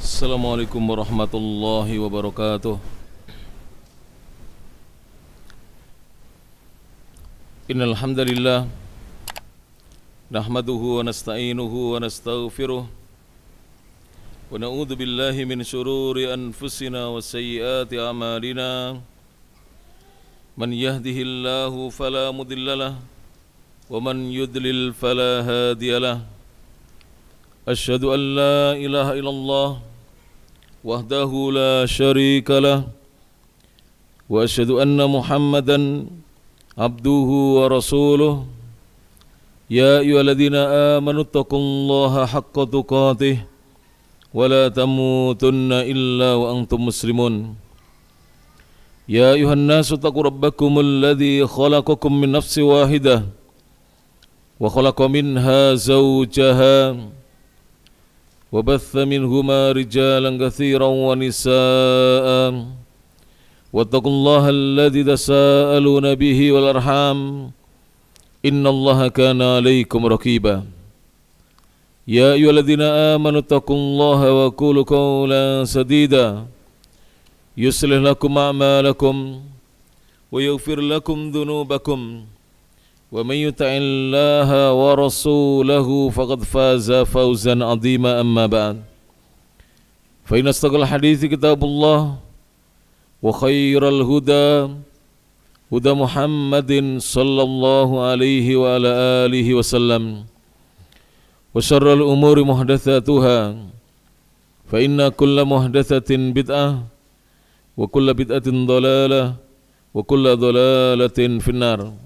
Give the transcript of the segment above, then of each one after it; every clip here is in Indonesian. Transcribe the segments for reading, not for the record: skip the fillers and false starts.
Assalamualaikum warahmatullahi wabarakatuh. Innal hamdalillah nahmaduhu wa nasta'inuhu wa nastaghfiruh wa na'udzu billahi min shururi anfusina wa sayyiati a'malina. Man yahdihillahu fala mudhillalah wa man yudlil fala hadiyalah. Asyhadu an la ilaha illallah wahdahu la syarika lah wa asyhadu anna Muhammadan abduhu wa rasuluh. Ya ayyuhalladzina amanu taqullaha haqqa tuqatih wa la tamutunna illa wa antum muslimun. Ya ayyuhan nasu taqu rabbakumul ladzi khalaqakum min nafsin wahidah wa khalaqa minha zawjaha wa batha minhuma rijalan katsiran wa nisaa wattaqullaha alladzi tasaaluna bihi wal arham innallaha kana 'alaikum raqiba. Ya ayyuhalladzina amanu taqullaha wa qulu qawlan sadida yuslih lakum a'malakum wa yaghfir lakum dhunubakum wa man yuti'illaha wa rasulahu faqad faza fawzan 'azima. Amma ba'd, fa inna astaqal hadithi kitabullah wa khairal huda huda Muhammadin sallallahu alaihi wa ala alihi wasallam wa syarrul umuri muhdatsatuha fa inna kulla muhdatsatin bid'ah wa kulla bid'atin dhalalah wa kulla dhalalatin finnar.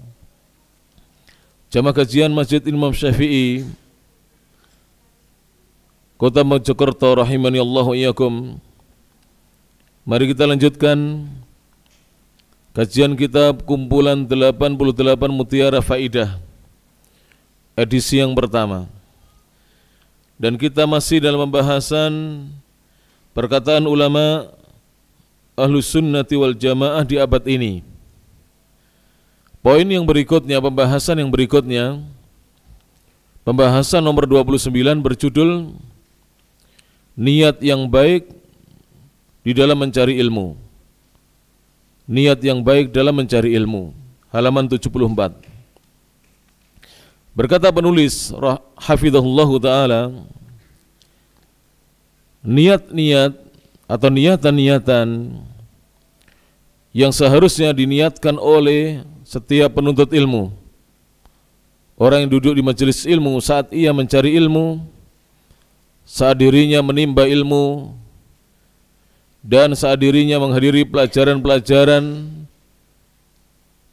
Jamaah kajian Masjid Imam Syafi'i Kota Mojokerto rahimani Allah wa iyyakum. Mari kita lanjutkan kajian kitab kumpulan 88 Mutiara Faidah edisi yang pertama. Dan kita masih dalam pembahasan perkataan ulama Ahlus Sunnati wal Jamaah di abad ini. Poin yang berikutnya, pembahasan yang berikutnya, pembahasan nomor 29 berjudul Niat yang baik di dalam mencari ilmu. Niat yang baik dalam mencari ilmu, halaman 74. Berkata penulis hafizahullahu ta'ala, niat-niat atau niatan-niatan yang seharusnya diniatkan oleh setiap penuntut ilmu, orang yang duduk di majelis ilmu saat ia mencari ilmu, saat dirinya menimba ilmu, dan saat dirinya menghadiri pelajaran-pelajaran,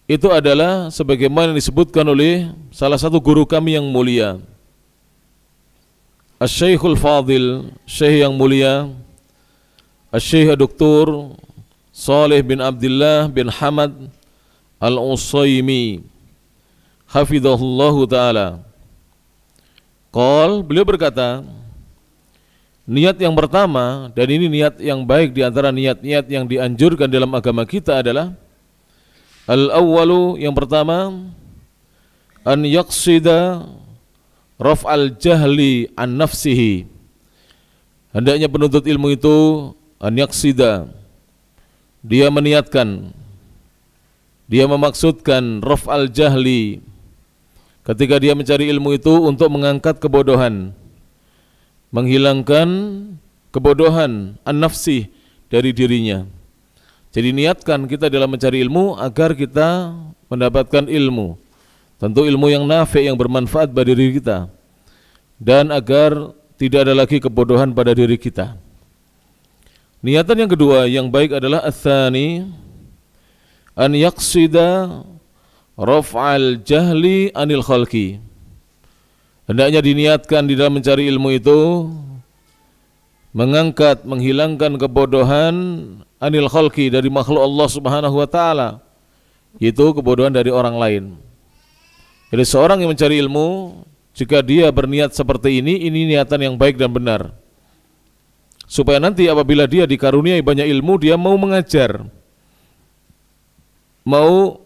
itu adalah sebagaimana disebutkan oleh salah satu guru kami yang mulia, Asy-Syaikhul Fadil, Syekh yang mulia, Asy-Syekh Dr. Saleh bin Abdullah bin Hamad Al-Utsaimin hafizahullahu ta'ala. Beliau berkata, niat yang pertama, dan ini niat yang baik di antara niat-niat yang dianjurkan dalam agama kita adalah al-awwalu, yang pertama, an yaqsida raf'al jahli an nafsihi. Hendaknya penuntut ilmu itu an yaqsida, dia meniatkan, dia memaksudkan raf'al jahli, ketika dia mencari ilmu itu untuk mengangkat kebodohan, menghilangkan kebodohan an-nafsi dari dirinya. Jadi niatkan kita dalam mencari ilmu agar kita mendapatkan ilmu, tentu ilmu yang nafi', yang bermanfaat bagi diri kita, dan agar tidak ada lagi kebodohan pada diri kita. Niatan yang kedua yang baik adalah ats-tsani an yaqsida raf'al jahli anil khalqi. Hendaknya diniatkan di dalam mencari ilmu itu mengangkat, menghilangkan kebodohan anil khalqi, dari makhluk Allah Subhanahu wa taala, yaitu kebodohan dari orang lain. Jadi seorang yang mencari ilmu, jika dia berniat seperti ini niatan yang baik dan benar, supaya nanti apabila dia dikaruniai banyak ilmu, dia mau mengajar, mau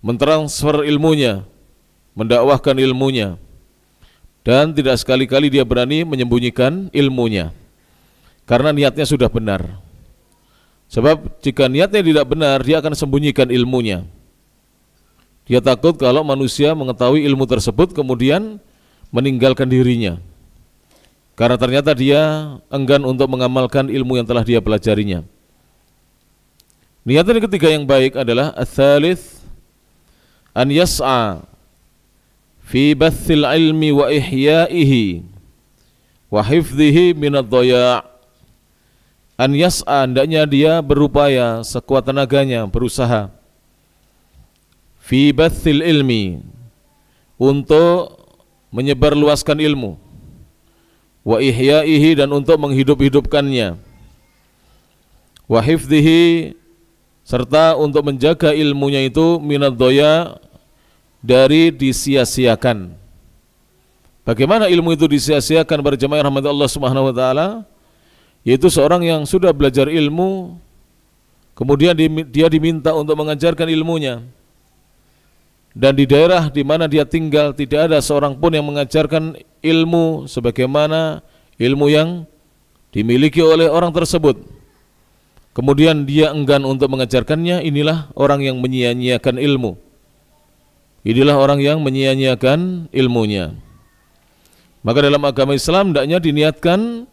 mentransfer ilmunya, mendakwahkan ilmunya, dan tidak sekali-kali dia berani menyembunyikan ilmunya. karena niatnya sudah benar. Sebab jika niatnya tidak benar, dia akan sembunyikan ilmunya. Dia takut kalau manusia mengetahui ilmu tersebut kemudian meninggalkan dirinya, karena ternyata dia enggan untuk mengamalkan ilmu yang telah dia pelajarinya. Niatan yang ketiga yang baik adalah ats-tsalits an yas'a fi bathil ilmi wa ihya'ihi wa hifdhihi min ad-dhaya'. An yas'a, hendaknya dia berupaya sekuat tenaganya, berusaha fi bathil ilmi, untuk menyebarluaskan ilmu, wa ihya'ihi, dan untuk menghidup-hidupkannya, wa hifdhihi, serta untuk menjaga ilmunya itu minad dhaya', dari disia-siakan. Bagaimana ilmu itu disia-siakan para jemaah rahmat Allah Subhanahu wa taala? Yaitu seorang yang sudah belajar ilmu, kemudian dia diminta untuk mengajarkan ilmunya, dan di daerah di mana dia tinggal tidak ada seorang pun yang mengajarkan ilmu sebagaimana ilmu yang dimiliki oleh orang tersebut. Kemudian dia enggan untuk mengajarkannya. Inilah orang yang menyia-nyiakan ilmu. Inilah orang yang menyia-nyiakan ilmunya. Maka dalam agama Islam hendaknya diniatkan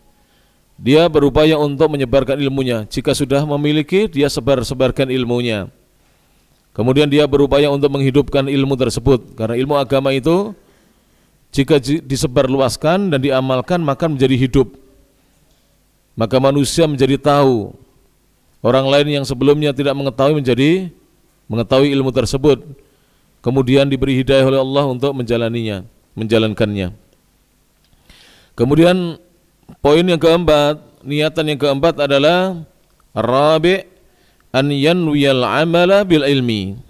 dia berupaya untuk menyebarkan ilmunya. Jika sudah memiliki, dia sebarkan ilmunya. Kemudian dia berupaya untuk menghidupkan ilmu tersebut, karena ilmu agama itu jika disebarluaskan dan diamalkan maka menjadi hidup. Maka manusia menjadi tahu. Orang lain yang sebelumnya tidak mengetahui menjadi mengetahui ilmu tersebut. Kemudian diberi hidayah oleh Allah untuk menjalankannya. Kemudian poin yang keempat, niatan yang keempat adalah rabi' an yanwiyal amala bil ilmi.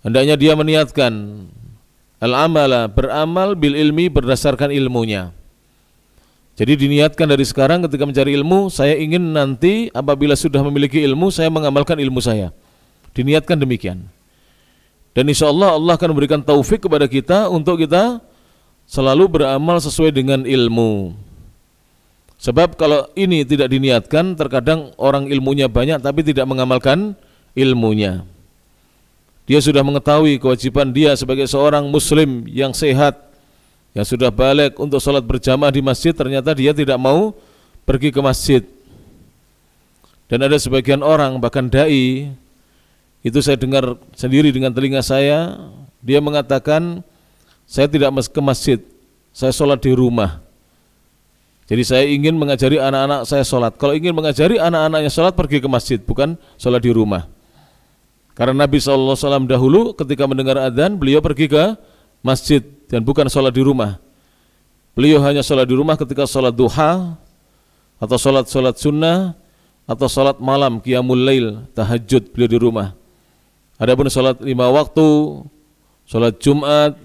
Hendaknya dia meniatkan al-amala, beramal bil ilmi, berdasarkan ilmunya. Jadi diniatkan dari sekarang ketika mencari ilmu, saya ingin nanti apabila sudah memiliki ilmu, saya mengamalkan ilmu saya. Diniatkan demikian. Dan insya Allah Allah akan memberikan taufik kepada kita untuk kita selalu beramal sesuai dengan ilmu. Sebab kalau ini tidak diniatkan, terkadang orang ilmunya banyak tapi tidak mengamalkan ilmunya. Dia sudah mengetahui kewajiban dia sebagai seorang muslim yang sehat, yang sudah balik untuk sholat berjamaah di masjid, ternyata dia tidak mau pergi ke masjid. Dan ada sebagian orang, bahkan da'i, itu saya dengar sendiri dengan telinga saya, dia mengatakan, saya tidak ke masjid, saya sholat di rumah. Jadi saya ingin mengajari anak-anak saya sholat. Kalau ingin mengajari anak-anaknya sholat, pergi ke masjid, bukan sholat di rumah. Karena Nabi SAW dahulu ketika mendengar adzan, beliau pergi ke masjid dan bukan sholat di rumah. Beliau hanya sholat di rumah ketika sholat duha, atau sholat sunnah, atau sholat malam, qiyamul lail, tahajud, beliau di rumah. Adapun sholat 5 waktu, sholat Jumat,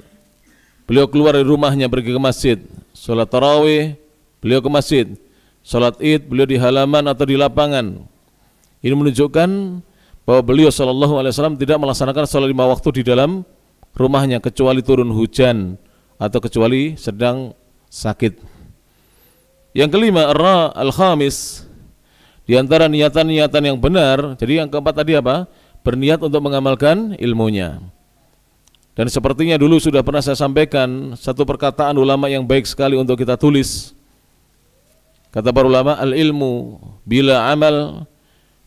beliau keluar dari rumahnya pergi ke masjid. Sholat tarawih, beliau ke masjid. Salat Id, beliau di halaman atau di lapangan. Ini menunjukkan bahwa beliau SAW tidak melaksanakan salat 5 waktu di dalam rumahnya kecuali turun hujan atau kecuali sedang sakit. Yang kelima, al-khamis, di antara niatan-niatan yang benar. Jadi yang keempat tadi apa? Berniat untuk mengamalkan ilmunya. Dan sepertinya dulu sudah pernah saya sampaikan satu perkataan ulama yang baik sekali untuk kita tulis. Kata para ulama, al-ilmu bila amal,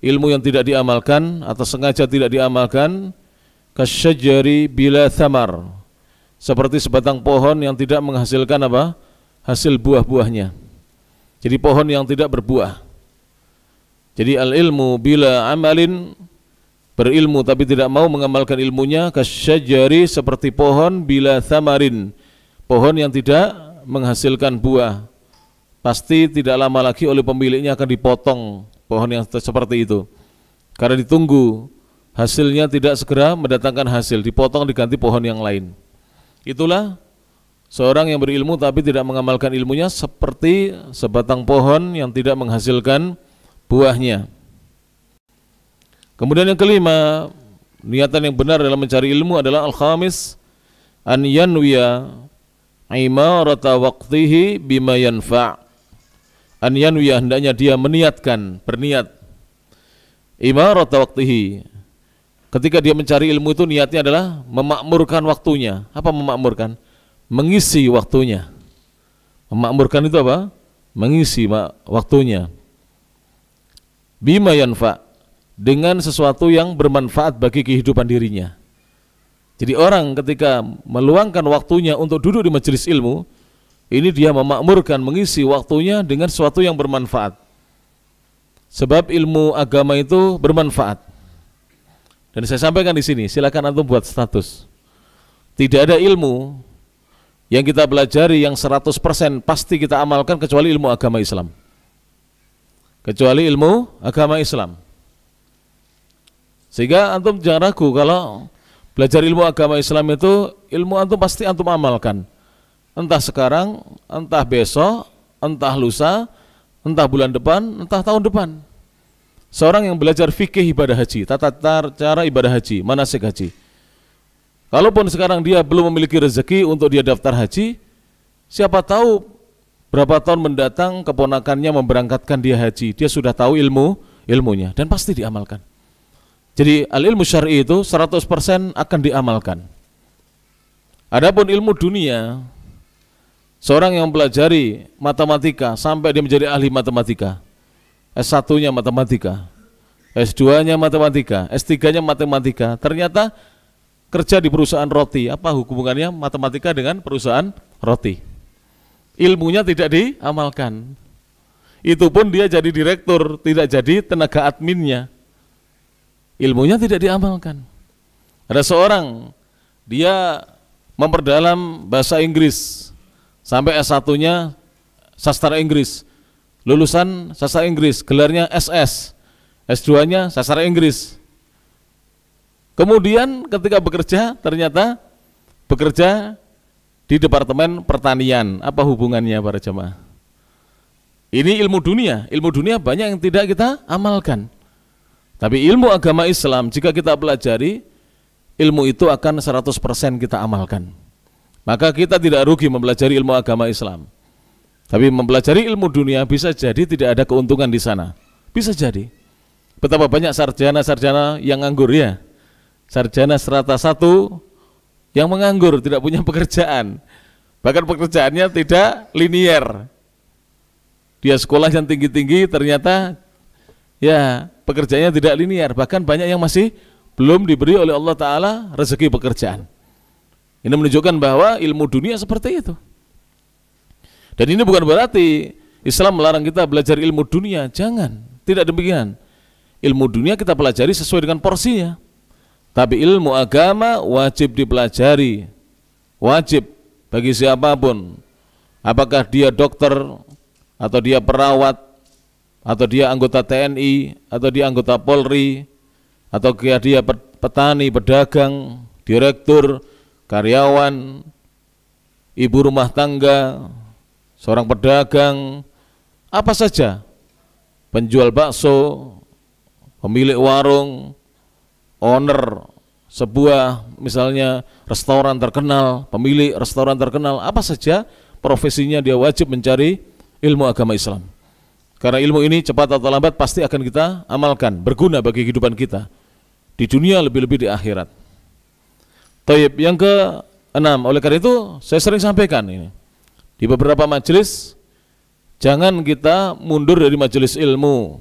ilmu yang tidak diamalkan atau sengaja tidak diamalkan, kasyajari bila thamar, seperti sebatang pohon yang tidak menghasilkan apa? Hasil buah-buahnya. Jadi pohon yang tidak berbuah. Jadi al-ilmu bila amalin, berilmu tapi tidak mau mengamalkan ilmunya, kasyajari, seperti pohon bila thamarin, pohon yang tidak menghasilkan buah. Pasti tidak lama lagi oleh pemiliknya akan dipotong pohon yang seperti itu, karena ditunggu hasilnya tidak segera mendatangkan hasil, dipotong diganti pohon yang lain. Itulah seorang yang berilmu tapi tidak mengamalkan ilmunya, seperti sebatang pohon yang tidak menghasilkan buahnya. Kemudian yang kelima, niatan yang benar dalam mencari ilmu adalah al-khamis, an yanwiya imarata waqtihi bima yanfa', an yanwiya, hendaknya dia meniatkan, berniat imarat waqtihi. Ketika dia mencari ilmu itu niatnya adalah memakmurkan waktunya. Apa memakmurkan? Mengisi waktunya. Memakmurkan itu apa? Mengisi waktunya. Bima yanfa, dengan sesuatu yang bermanfaat bagi kehidupan dirinya. Jadi orang ketika meluangkan waktunya untuk duduk di majelis ilmu, ini dia memakmurkan, mengisi waktunya dengan sesuatu yang bermanfaat. Sebab ilmu agama itu bermanfaat. Dan saya sampaikan di sini, silakan antum buat status. Tidak ada ilmu yang kita pelajari yang 100% pasti kita amalkan kecuali ilmu agama Islam. Kecuali ilmu agama Islam. Sehingga antum jangan ragu kalau belajar ilmu agama Islam itu ilmu antum pasti antum amalkan. Entah sekarang, entah besok, entah lusa, entah bulan depan, entah tahun depan. Seorang yang belajar fikih ibadah haji, tata cara ibadah haji, manasik haji. Kalaupun sekarang dia belum memiliki rezeki untuk dia daftar haji, siapa tahu berapa tahun mendatang keponakannya memberangkatkan dia haji. Dia sudah tahu ilmunya dan pasti diamalkan. Jadi al-ilmu syar'i itu 100% akan diamalkan. Adapun ilmu dunia, seorang yang mempelajari matematika sampai dia menjadi ahli matematika, S1-nya matematika, S2-nya matematika, S3-nya matematika, ternyata kerja di perusahaan roti. Apa hubungannya matematika dengan perusahaan roti? Ilmunya tidak diamalkan. Itu pun dia jadi direktur, tidak jadi tenaga adminnya. Ilmunya tidak diamalkan. Ada seorang, dia memperdalam bahasa Inggris sampai S1-nya sastra Inggris, lulusan sastra Inggris, gelarnya SS, S2-nya sastra Inggris. Kemudian ketika bekerja, ternyata bekerja di Departemen Pertanian. Apa hubungannya para jemaah? Ini ilmu dunia banyak yang tidak kita amalkan. Tapi ilmu agama Islam, jika kita pelajari, ilmu itu akan 100% kita amalkan. Maka kita tidak rugi mempelajari ilmu agama Islam. Tapi mempelajari ilmu dunia bisa jadi tidak ada keuntungan di sana. Bisa jadi. Betapa banyak sarjana-sarjana yang nganggur ya. Sarjana strata 1 yang menganggur, tidak punya pekerjaan. Bahkan pekerjaannya tidak linier. Dia sekolah yang tinggi-tinggi ternyata ya pekerjaannya tidak linier. Bahkan banyak yang masih belum diberi oleh Allah Ta'ala rezeki pekerjaan. Ini menunjukkan bahwa ilmu dunia seperti itu. Dan ini bukan berarti Islam melarang kita belajar ilmu dunia. Jangan, tidak demikian. Ilmu dunia kita pelajari sesuai dengan porsinya. Tapi ilmu agama wajib dipelajari. Wajib bagi siapapun. Apakah dia dokter, atau dia perawat, atau dia anggota TNI, atau dia anggota Polri, atau dia petani, pedagang, direktur, karyawan, ibu rumah tangga, seorang pedagang, apa saja, penjual bakso, pemilik warung, owner sebuah misalnya restoran terkenal, pemilik restoran terkenal, apa saja profesinya, dia wajib mencari ilmu agama Islam. Karena ilmu ini cepat atau lambat pasti akan kita amalkan, berguna bagi kehidupan kita di dunia, lebih-lebih di akhirat. Taib, yang ke-6, oleh karena itu saya sering sampaikan ini di beberapa majelis, jangan kita mundur dari majelis ilmu,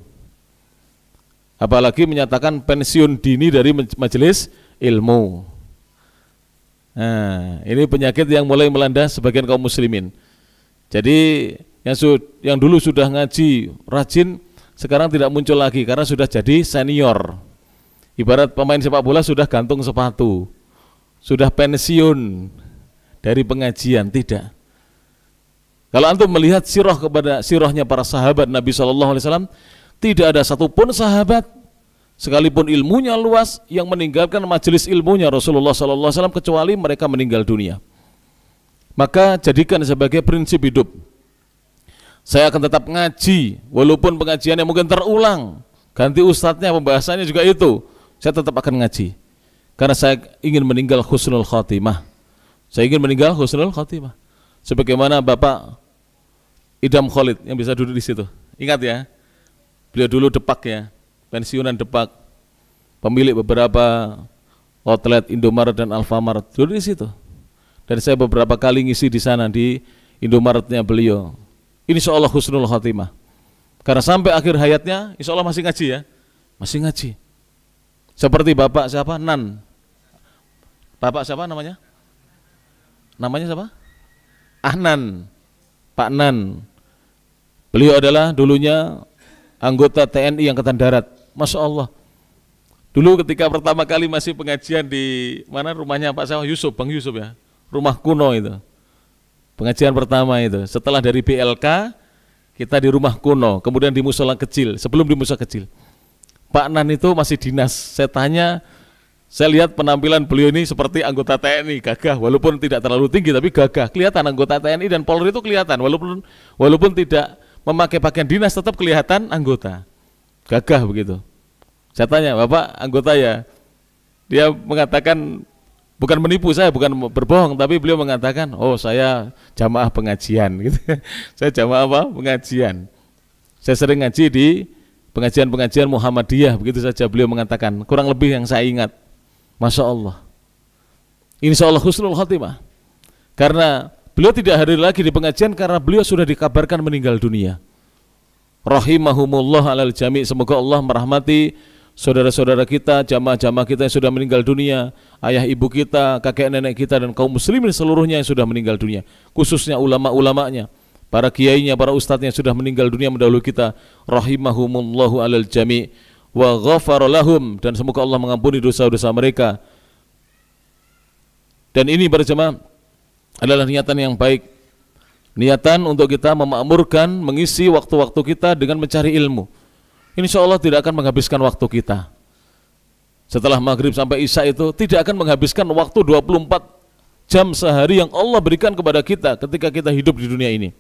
apalagi menyatakan pensiun dini dari majelis ilmu. Nah, ini penyakit yang mulai melanda sebagian kaum muslimin. Jadi yang dulu sudah ngaji rajin, sekarang tidak muncul lagi karena sudah jadi senior. Ibarat pemain sepak bola sudah gantung sepatu, sudah pensiun dari pengajian. Tidak. Kalau antum melihat sirahnya para sahabat Nabi SAW, tidak ada satupun sahabat sekalipun ilmunya luas yang meninggalkan majelis ilmunya Rasulullah SAW kecuali mereka meninggal dunia. Maka jadikan sebagai prinsip hidup. Saya akan tetap ngaji walaupun pengajiannya mungkin terulang, ganti ustadznya, pembahasannya juga itu, saya tetap akan ngaji karena saya ingin meninggal husnul khatimah. Saya ingin meninggal husnul khatimah. Sebagaimana Bapak Idam Khalid yang bisa duduk di situ. Ingat ya, beliau dulu Depak ya, pensiunan Depak, pemilik beberapa outlet Indomaret dan Alfamart, duduk di situ. Dan saya beberapa kali ngisi di sana di Indomaretnya beliau. Insya Allah husnul khotimah. Karena sampai akhir hayatnya, insya Allah masih ngaji ya, masih ngaji. Seperti Bapak siapa? Nan. Bapak siapa namanya? Namanya siapa? Ahnan, Pak Nan. Beliau adalah dulunya anggota TNI Angkatan Darat. Masya Allah. Dulu ketika pertama kali masih pengajian di mana rumahnya Pak Sawah Yusuf, Bang Yusuf ya, rumah kuno itu. Pengajian pertama itu. Setelah dari BLK, kita di rumah kuno, kemudian di musola kecil. Sebelum di musola kecil, Pak Nan itu masih dinas. Saya tanya, saya lihat penampilan beliau ini seperti anggota TNI, gagah, walaupun tidak terlalu tinggi tapi gagah. Kelihatan anggota TNI dan Polri itu kelihatan, walaupun tidak memakai pakaian dinas tetap kelihatan anggota. Gagah begitu. Saya tanya, Bapak anggota ya? Dia mengatakan, bukan menipu saya, bukan berbohong, tapi beliau mengatakan, oh saya jamaah pengajian gitu. Saya jamaah apa? Pengajian. Saya sering ngaji di pengajian-pengajian Muhammadiyah, begitu saja beliau mengatakan, kurang lebih yang saya ingat. Masya Allah. Insya Allah husnul khotimah. Karena beliau tidak hadir lagi di pengajian karena beliau sudah dikabarkan meninggal dunia. Rahimahumullah alal jami'. Semoga Allah merahmati saudara-saudara kita, jamaah-jamaah kita yang sudah meninggal dunia, ayah ibu kita, kakek nenek kita, dan kaum muslimin seluruhnya yang sudah meninggal dunia, khususnya ulama-ulamanya, para kiainya, para ustadznya yang sudah meninggal dunia mendahului kita. Rahimahumullahu alal jami' wa ghafara lahum, dan semoga Allah mengampuni dosa-dosa mereka. Dan ini berjamaah adalah niatan yang baik, niatan untuk kita memakmurkan, mengisi waktu-waktu kita dengan mencari ilmu. Insya Allah tidak akan menghabiskan waktu kita setelah maghrib sampai isya, itu tidak akan menghabiskan waktu 24 jam sehari yang Allah berikan kepada kita ketika kita hidup di dunia ini.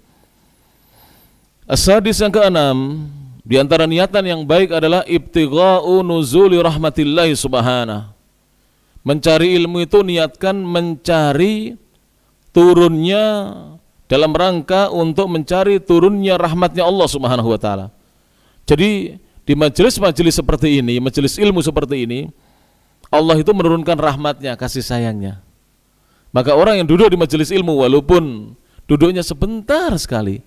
As-sadis yang keenam, di antara niatan yang baik adalah ibtigha'u nuzuli rahmatillahi subhanahu. Mencari ilmu itu niatkan mencari turunnya, dalam rangka untuk mencari turunnya rahmatnya Allah subhanahu wa ta'ala. Jadi di majelis-majelis seperti ini, majelis ilmu seperti ini, Allah itu menurunkan rahmatnya, kasih sayangnya. Maka orang yang duduk di majelis ilmu, walaupun duduknya sebentar sekali,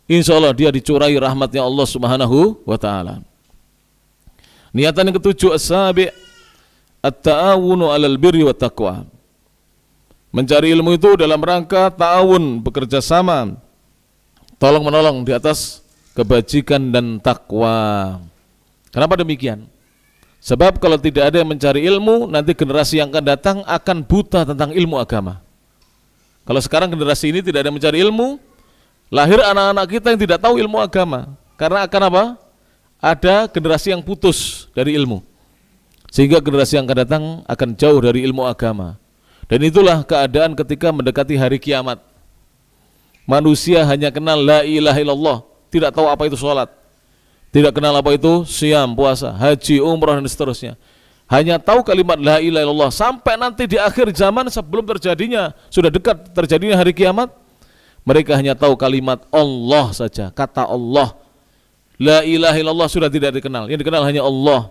insya Allah dia dicurai rahmatnya Allah subhanahu wa ta'ala. Niatan yang ketujuh, as-sabi' at-ta'awunu alal birri wa taqwa. Mencari ilmu itu dalam rangka ta'awun, bekerja sama, tolong menolong di atas kebajikan dan takwa. Kenapa demikian? Sebab kalau tidak ada yang mencari ilmu, nanti generasi yang akan datang akan buta tentang ilmu agama. Kalau sekarang generasi ini tidak ada yang mencari ilmu, lahir anak-anak kita yang tidak tahu ilmu agama. Karena akan apa? Ada generasi yang putus dari ilmu, sehingga generasi yang akan datang akan jauh dari ilmu agama. Dan itulah keadaan ketika mendekati hari kiamat. Manusia hanya kenal la ilaha illallah, tidak tahu apa itu sholat, tidak kenal apa itu siam, puasa, haji, umrah, dan seterusnya. Hanya tahu kalimat la ilaha illallah. Sampai nanti di akhir zaman, sebelum terjadinya, sudah dekat terjadinya hari kiamat, mereka hanya tahu kalimat Allah saja, kata Allah. La ilaha illallah sudah tidak dikenal, yang dikenal hanya Allah.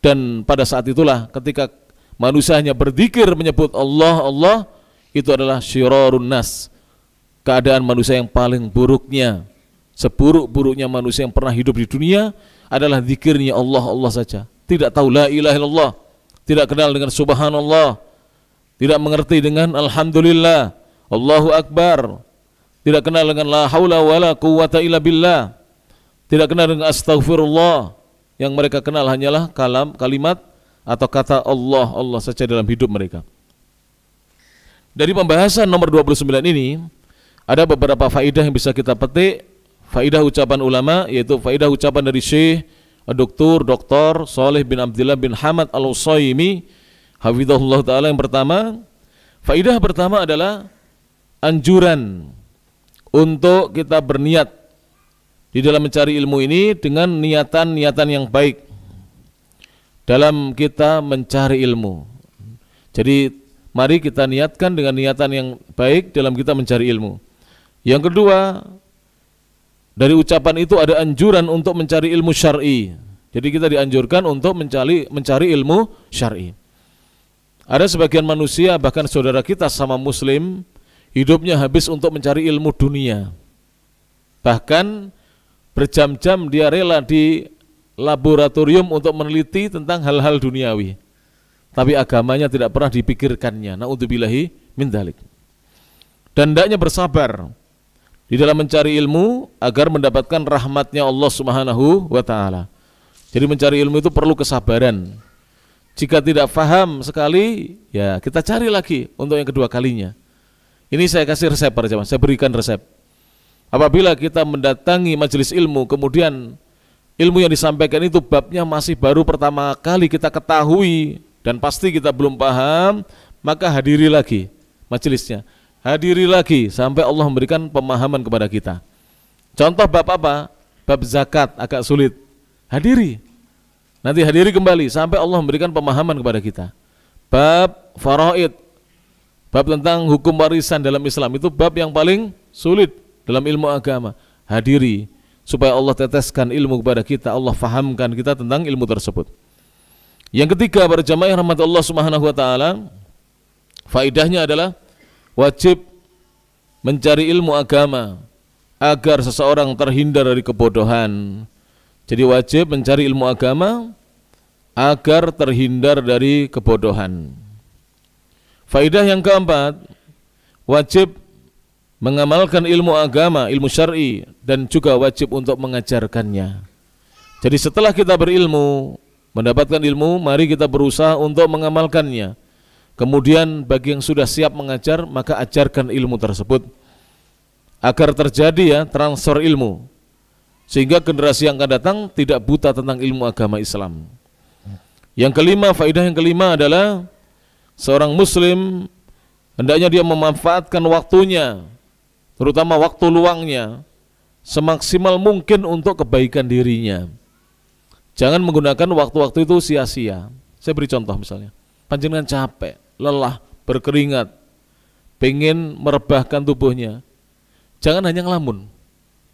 Dan pada saat itulah ketika manusia hanya berzikir menyebut Allah, Allah, itu adalah syirarun nas, keadaan manusia yang paling buruknya. Seburuk-buruknya manusia yang pernah hidup di dunia adalah zikirnya Allah, Allah saja. Tidak tahu la ilaha illallah, tidak kenal dengan subhanallah, tidak mengerti dengan alhamdulillah, Allahu akbar, tidak kenal dengan la haula wala quwwata illa billah, tidak kenal dengan astaghfirullah. Yang mereka kenal hanyalah kalimat atau kata Allah, Allah saja dalam hidup mereka. Dari pembahasan nomor 29 ini ada beberapa faidah yang bisa kita petik. Faidah ucapan ulama, yaitu faidah ucapan dari Syekh Dr. Saleh bin Abdullah bin Hamad Al-Utsaimin hafizahullah ta'ala. Yang pertama, faidah pertama adalah anjuran untuk kita berniat di dalam mencari ilmu ini dengan niatan-niatan yang baik dalam kita mencari ilmu. Jadi mari kita niatkan dengan niatan yang baik dalam kita mencari ilmu. Yang kedua, Dari ucapan itu ada anjuran untuk mencari ilmu syar'i. Jadi kita dianjurkan untuk mencari ilmu syar'i. Ada sebagian manusia, bahkan saudara kita sama muslim, hidupnya habis untuk mencari ilmu dunia. Bahkan berjam-jam dia rela di laboratorium untuk meneliti tentang hal-hal duniawi. Tapi agamanya tidak pernah dipikirkannya. Na'udzubillahi min dzalik. Dan hendaknya bersabar di dalam mencari ilmu agar mendapatkan rahmatnya Allah Subhanahu wa ta'ala. Jadi mencari ilmu itu perlu kesabaran. Jika tidak faham sekali, ya kita cari lagi untuk yang kedua kalinya. Ini saya kasih resep para jemaah, saya berikan resep. Apabila kita mendatangi majelis ilmu, kemudian ilmu yang disampaikan itu babnya masih baru pertama kali kita ketahui dan pasti kita belum paham, maka hadiri lagi majelisnya. Hadiri lagi sampai Allah memberikan pemahaman kepada kita. Contoh bab apa? Bab zakat agak sulit. Hadiri. Nanti hadiri kembali sampai Allah memberikan pemahaman kepada kita. Bab faraid, bab tentang hukum warisan dalam Islam, itu bab yang paling sulit dalam ilmu agama. Hadiri supaya Allah teteskan ilmu kepada kita, Allah fahamkan kita tentang ilmu tersebut. Yang ketiga, para jamaah yang rahmat Allah Subhanahu wa taala, faidahnya adalah wajib mencari ilmu agama agar seseorang terhindar dari kebodohan. Jadi wajib mencari ilmu agama agar terhindar dari kebodohan. Faidah yang keempat, wajib mengamalkan ilmu agama, ilmu syar'i, dan juga wajib untuk mengajarkannya. Jadi setelah kita berilmu, mendapatkan ilmu, mari kita berusaha untuk mengamalkannya. Kemudian bagi yang sudah siap mengajar, maka ajarkan ilmu tersebut agar terjadi ya transfer ilmu, sehingga generasi yang akan datang tidak buta tentang ilmu agama Islam. Yang kelima, faedah yang kelima adalah seorang muslim hendaknya dia memanfaatkan waktunya, terutama waktu luangnya, semaksimal mungkin untuk kebaikan dirinya. Jangan menggunakan waktu-waktu itu sia-sia. Saya beri contoh misalnya, panjenengan capek, lelah, berkeringat, pengen merebahkan tubuhnya, jangan hanya ngelamun.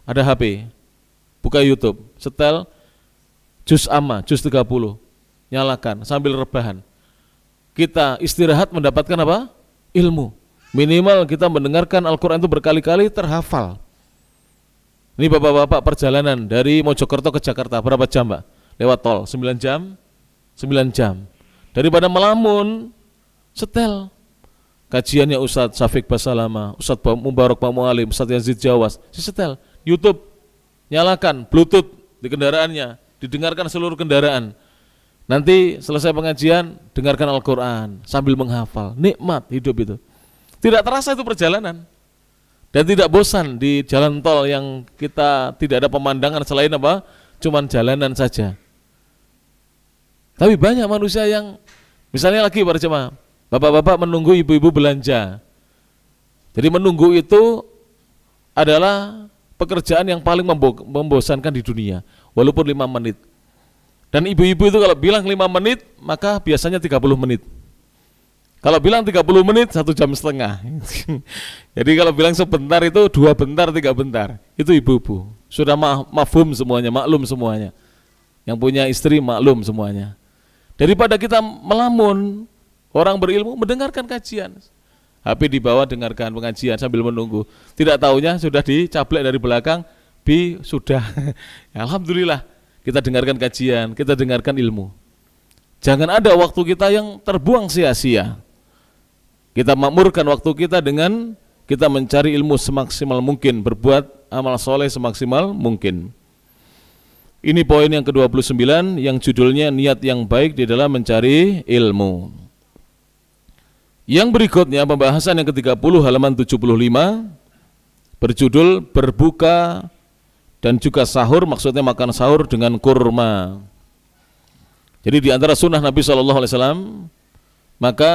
Ada HP, buka YouTube, setel juz amma, juz 30, nyalakan sambil rebahan. Kita istirahat mendapatkan apa? Ilmu. Minimal kita mendengarkan Al-Quran itu berkali-kali terhafal. Ini bapak-bapak perjalanan dari Mojokerto ke Jakarta berapa jam, Pak? Lewat tol 9 jam. 9 jam. Daripada melamun, setel kajiannya Ustadz Syafiq Basalama, Ustadz Mubarak Pak Mualim, Ustadz Yazid Jawas, setel YouTube, nyalakan Bluetooth di kendaraannya, didengarkan seluruh kendaraan. Nanti selesai pengajian, dengarkan Al-Quran sambil menghafal. Nikmat hidup itu. Tidak terasa itu perjalanan. Dan tidak bosan di jalan tol yang kita tidak ada pemandangan selain apa? Cuman jalanan saja. Tapi banyak manusia yang misalnya lagi para jemaah, bapak-bapak menunggu ibu-ibu belanja. Jadi menunggu itu adalah pekerjaan yang paling membosankan di dunia, walaupun 5 menit. Dan ibu-ibu itu kalau bilang 5 menit, maka biasanya 30 menit. Kalau bilang 30 menit, 1,5 jam. Jadi kalau bilang sebentar itu 2 bentar, 3 bentar. Itu ibu-ibu. Sudah mafhum semuanya, maklum semuanya. Yang punya istri maklum semuanya. Daripada kita melamun, orang berilmu mendengarkan kajian. HP dibawa dengarkan pengajian sambil menunggu. Tidak taunya sudah dicaplek dari belakang, sudah. Alhamdulillah, kita dengarkan kajian, kita dengarkan ilmu. Jangan ada waktu kita yang terbuang sia-sia. Kita makmurkan waktu kita dengan kita mencari ilmu semaksimal mungkin, berbuat amal soleh semaksimal mungkin. Ini poin yang ke-29 yang judulnya niat yang baik di dalam mencari ilmu. Yang berikutnya pembahasan yang ke-30 halaman 75 berjudul berbuka dan juga sahur, maksudnya makan sahur dengan kurma. Jadi di antara sunnah Nabi SAW, maka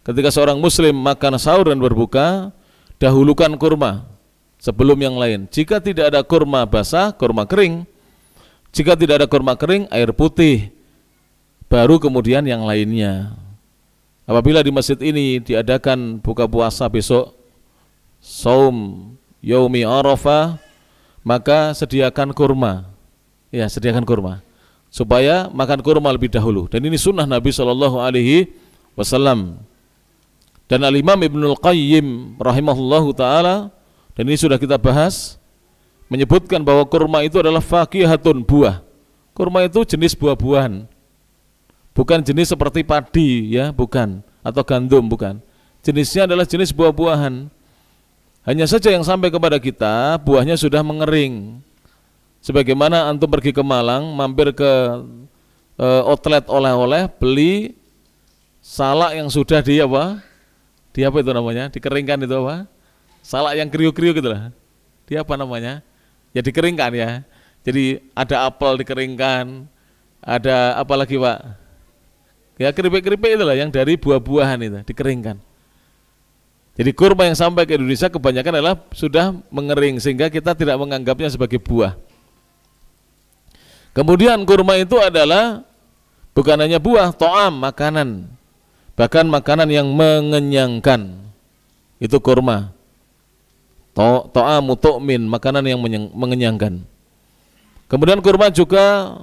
ketika seorang muslim makan sahur dan berbuka, dahulukan kurma sebelum yang lain. Jika tidak ada kurma basah, kurma kering. Jika tidak ada kurma kering, air putih, baru kemudian yang lainnya. Apabila di masjid ini diadakan buka puasa besok, saum yaumi arafah, maka sediakan kurma. Ya, sediakan kurma supaya makan kurma lebih dahulu. Dan ini sunnah Nabi Shallallahu Alaihi Wasallam. Dan Al-Imam Ibnul Qayyim rahimahullahu ta'ala, dan ini sudah kita bahas, menyebutkan bahwa kurma itu adalah fakihatun, buah. Kurma itu jenis buah-buahan, bukan jenis seperti padi, ya, bukan, atau gandum, bukan. Jenisnya adalah jenis buah-buahan. Hanya saja yang sampai kepada kita buahnya sudah mengering. Sebagaimana antum pergi ke Malang, mampir ke outlet oleh-oleh, beli salak yang sudah di apa? Di apa itu namanya? Dikeringkan itu apa? Salak yang kriuk-kriuk gitu lah. Dia apa namanya? Ya dikeringkan ya. Jadi ada apel dikeringkan, ada apa lagi Pak? Ya keripik-keripik itulah yang dari buah-buahan itu dikeringkan. Jadi kurma yang sampai ke Indonesia kebanyakan adalah sudah mengering sehingga kita tidak menganggapnya sebagai buah. Kemudian kurma itu adalah bukan hanya buah, to'am, makanan. Bahkan makanan yang mengenyangkan, itu kurma. To'amu tu'min, makanan yang mengenyangkan. Kemudian kurma juga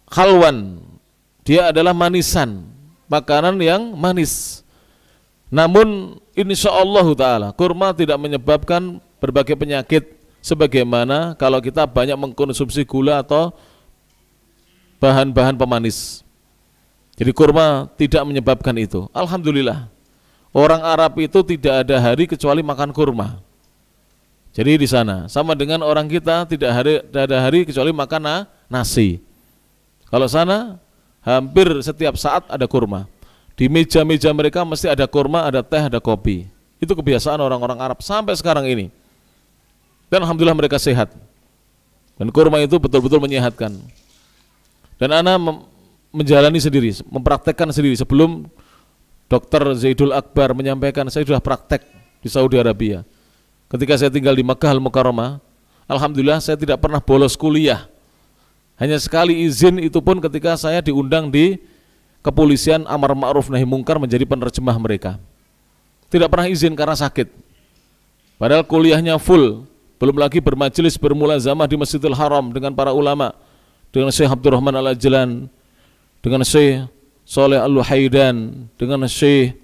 halwan, dia adalah manisan, makanan yang manis. Namun insyaallah ta'ala kurma tidak menyebabkan berbagai penyakit sebagaimana kalau kita banyak mengkonsumsi gula atau bahan-bahan pemanis. Jadi kurma tidak menyebabkan itu. Alhamdulillah. Orang Arab itu tidak ada hari kecuali makan kurma. Jadi di sana sama dengan orang kita tidak ada hari kecuali makan nasi. Kalau sana hampir setiap saat ada kurma. Di meja-meja mereka mesti ada kurma, ada teh, ada kopi. Itu kebiasaan orang-orang Arab sampai sekarang ini. Dan alhamdulillah mereka sehat. Dan kurma itu betul-betul menyehatkan. Dan ana menjalani sendiri, mempraktekkan sendiri. Sebelum Dr. Zaidul Akbar menyampaikan, saya sudah praktek di Saudi Arabia. Ketika saya tinggal di Makkah Al-Mukarramah, alhamdulillah saya tidak pernah bolos kuliah. Hanya sekali izin, itu pun ketika saya diundang di kepolisian amar ma'ruf nahi mungkar menjadi penerjemah mereka. Tidak pernah izin karena sakit. Padahal kuliahnya full, belum lagi bermajelis bermulazamah di Masjidil Haram dengan para ulama, dengan Syekh Abdurrahman Al-Ajlan, dengan Syekh Saleh Al-Luhaidan, dengan Syekh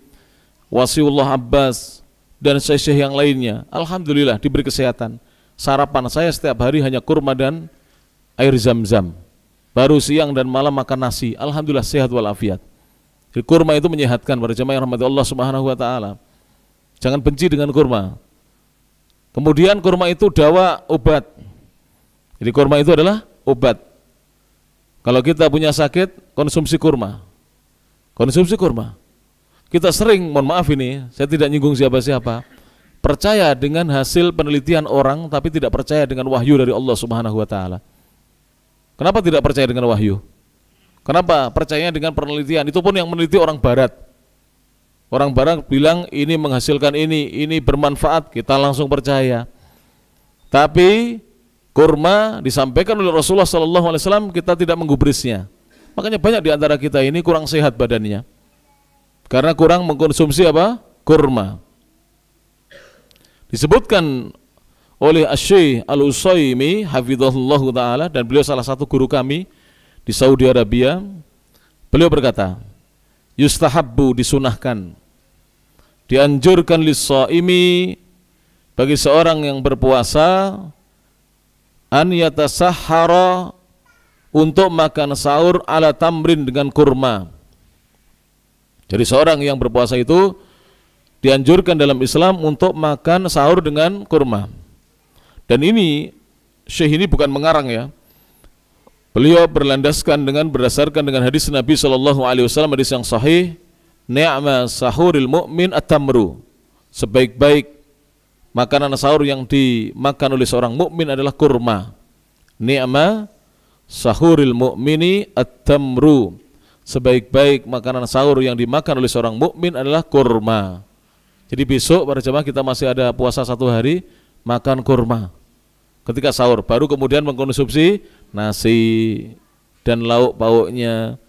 Wasiullah Abbas, dan syekh yang lainnya. Alhamdulillah diberi kesehatan. Sarapan saya setiap hari hanya kurma dan air zam-zam. Baru siang dan malam makan nasi. Alhamdulillah sehat walafiat. Jadi kurma itu menyehatkan para jemaah yang rahmati Allah Subhanahu wa taala. Jangan benci dengan kurma. Kemudian kurma itu dawa, obat. Jadi kurma itu adalah obat. Kalau kita punya sakit, konsumsi kurma. Konsumsi kurma. Kita sering, mohon maaf ini, saya tidak nyinggung siapa-siapa, percaya dengan hasil penelitian orang tapi tidak percaya dengan wahyu dari Allah Subhanahu wa taala. Kenapa tidak percaya dengan wahyu? Kenapa percayanya dengan penelitian? Itu pun yang meneliti orang barat. Orang barat bilang ini menghasilkan ini bermanfaat, kita langsung percaya. Tapi kurma disampaikan oleh Rasulullah SAW, kita tidak menggubrisnya. Makanya banyak di antara kita ini kurang sehat badannya. Karena kurang mengkonsumsi apa? Kurma. Disebutkan oleh Asy-Syaikh Al-Utsaimin hafizahullahu taala, dan beliau salah satu guru kami di Saudi Arabia. Beliau berkata, yustahabbu, disunahkan, dianjurkan lis-shaimi, bagi seorang yang berpuasa, an yatasahhara, untuk makan sahur ala tamrin, dengan kurma. Jadi seorang yang berpuasa itu dianjurkan dalam Islam untuk makan sahur dengan kurma. Dan ini Syekh ini bukan mengarang ya. Beliau berlandaskan berdasarkan dengan hadis Nabi SAW, hadis yang sahih, ni'ma sahuril mu'min at-tamru. Sebaik-baik makanan sahur yang dimakan oleh seorang mukmin adalah kurma. Ni'ma sahuril mu'mini at-tamru. Sebaik-baik makanan sahur yang dimakan oleh seorang mukmin adalah kurma. Jadi besok para jemaah kita masih ada puasa 1 hari, makan kurma ketika sahur, baru kemudian mengkonsumsi nasi dan lauk pauknya,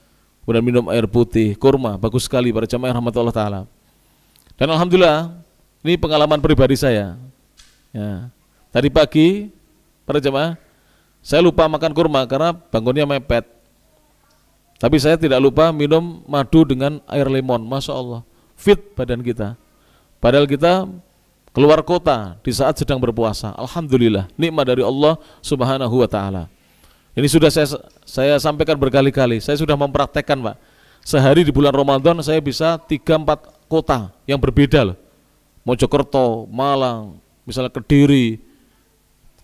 kemudian minum air putih. Kurma bagus sekali para jemaah rahmatullah taala. Dan alhamdulillah ini pengalaman pribadi saya ya. Tadi pagi para jemaah saya lupa makan kurma karena bangunnya mepet. Tapi saya tidak lupa minum madu dengan air lemon. Masya Allah, fit badan kita. Padahal kita keluar kota di saat sedang berpuasa. Alhamdulillah, nikmat dari Allah Subhanahu wa ta'ala. Ini sudah saya sampaikan berkali-kali. Saya sudah mempraktekkan, Pak. Sehari di bulan Ramadan saya bisa 3-4 kota yang berbeda loh. Mojokerto, Malang, misalnya Kediri,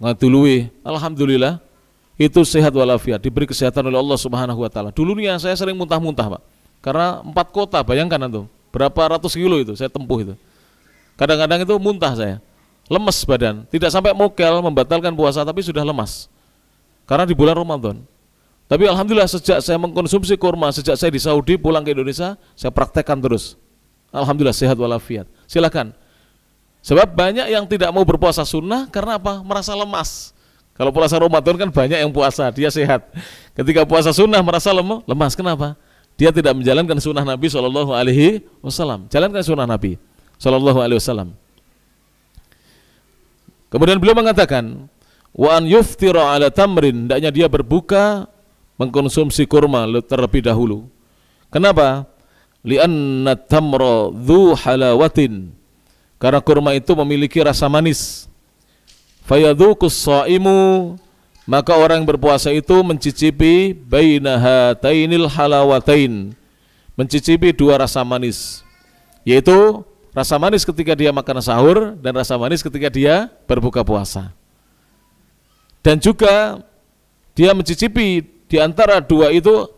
Ngadului. Alhamdulillah itu sehat walafiat, diberi kesehatan oleh Allah Subhanahu wa ta'ala. Dulunya saya sering muntah-muntah, Pak. Karena 4 kota, bayangkan antum, berapa ratus kilo itu saya tempuh itu. Kadang-kadang itu muntah saya. Lemes badan, tidak sampai mokel membatalkan puasa tapi sudah lemas. Karena di bulan Ramadan. Tapi alhamdulillah sejak saya mengkonsumsi kurma, sejak saya di Saudi pulang ke Indonesia, saya praktekkan terus. Alhamdulillah sehat walafiat. Silakan. Sebab banyak yang tidak mau berpuasa sunnah karena apa? Merasa lemas. Kalau puasa Ramadan kan banyak yang puasa, dia sehat. Ketika puasa sunnah merasa lemas. Kenapa? Dia tidak menjalankan sunnah Nabi SAW. Jalankan sunnah Nabi SAW. Kemudian beliau mengatakan, wa an yuftira ala tamrin, hendaknya dia berbuka mengkonsumsi kurma terlebih dahulu. Kenapa? Li'anna tamra dhu halawatin, karena kurma itu memiliki rasa manis. Fayadhuqus shaimu, maka orang yang berpuasa itu mencicipi baina hatainil halawatain, mencicipi 2 rasa manis, yaitu rasa manis ketika dia makan sahur dan rasa manis ketika dia berbuka puasa. Dan juga dia mencicipi di antara 2 itu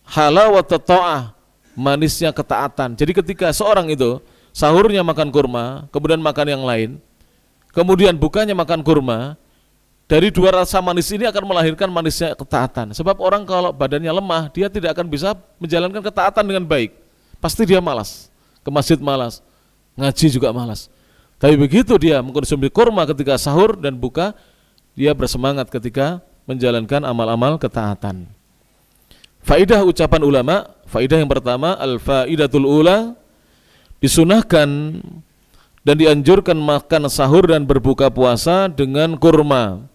halawat ta'ah, manisnya ketaatan. Jadi ketika seorang itu sahurnya makan kurma, kemudian makan yang lain, kemudian bukanya makan kurma, dari 2 rasa manis ini akan melahirkan manisnya ketaatan. Sebab orang kalau badannya lemah, dia tidak akan bisa menjalankan ketaatan dengan baik. Pasti dia malas, ke masjid malas, ngaji juga malas. Tapi begitu dia mengkonsumsi kurma ketika sahur dan buka, dia bersemangat ketika menjalankan amal-amal ketaatan. Faidah ucapan ulama, faidah yang pertama, al-faidatul ula, disunahkan dan dianjurkan makan sahur dan berbuka puasa dengan kurma.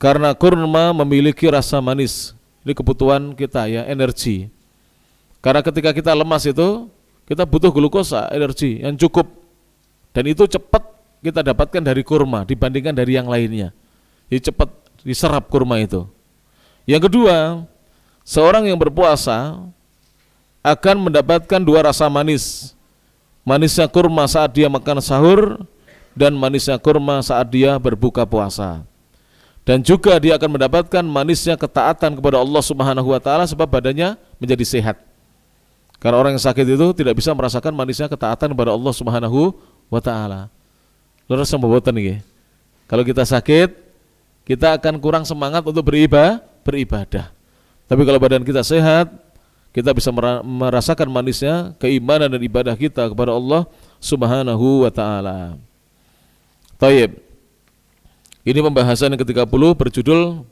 Karena kurma memiliki rasa manis. Ini kebutuhan kita ya, energi. Karena ketika kita lemas itu, kita butuh glukosa, energi yang cukup. Dan itu cepat kita dapatkan dari kurma dibandingkan dari yang lainnya. Jadi cepat diserap kurma itu. Yang kedua, seorang yang berpuasa akan mendapatkan 2 rasa manis. Manisnya kurma saat dia makan sahur dan manisnya kurma saat dia berbuka puasa. Dan juga dia akan mendapatkan manisnya ketaatan kepada Allah Subhanahu wa ta'ala, sebab badannya menjadi sehat. Karena orang yang sakit itu tidak bisa merasakan manisnya ketaatan kepada Allah Subhanahu wa ta'ala. Lurus pembobotan nih. Kalau kita sakit, kita akan kurang semangat untuk beribadah. Tapi kalau badan kita sehat, kita bisa merasakan manisnya keimanan dan ibadah kita kepada Allah Subhanahu wa ta'ala. Taib. Ini pembahasan yang ke-30 berjudul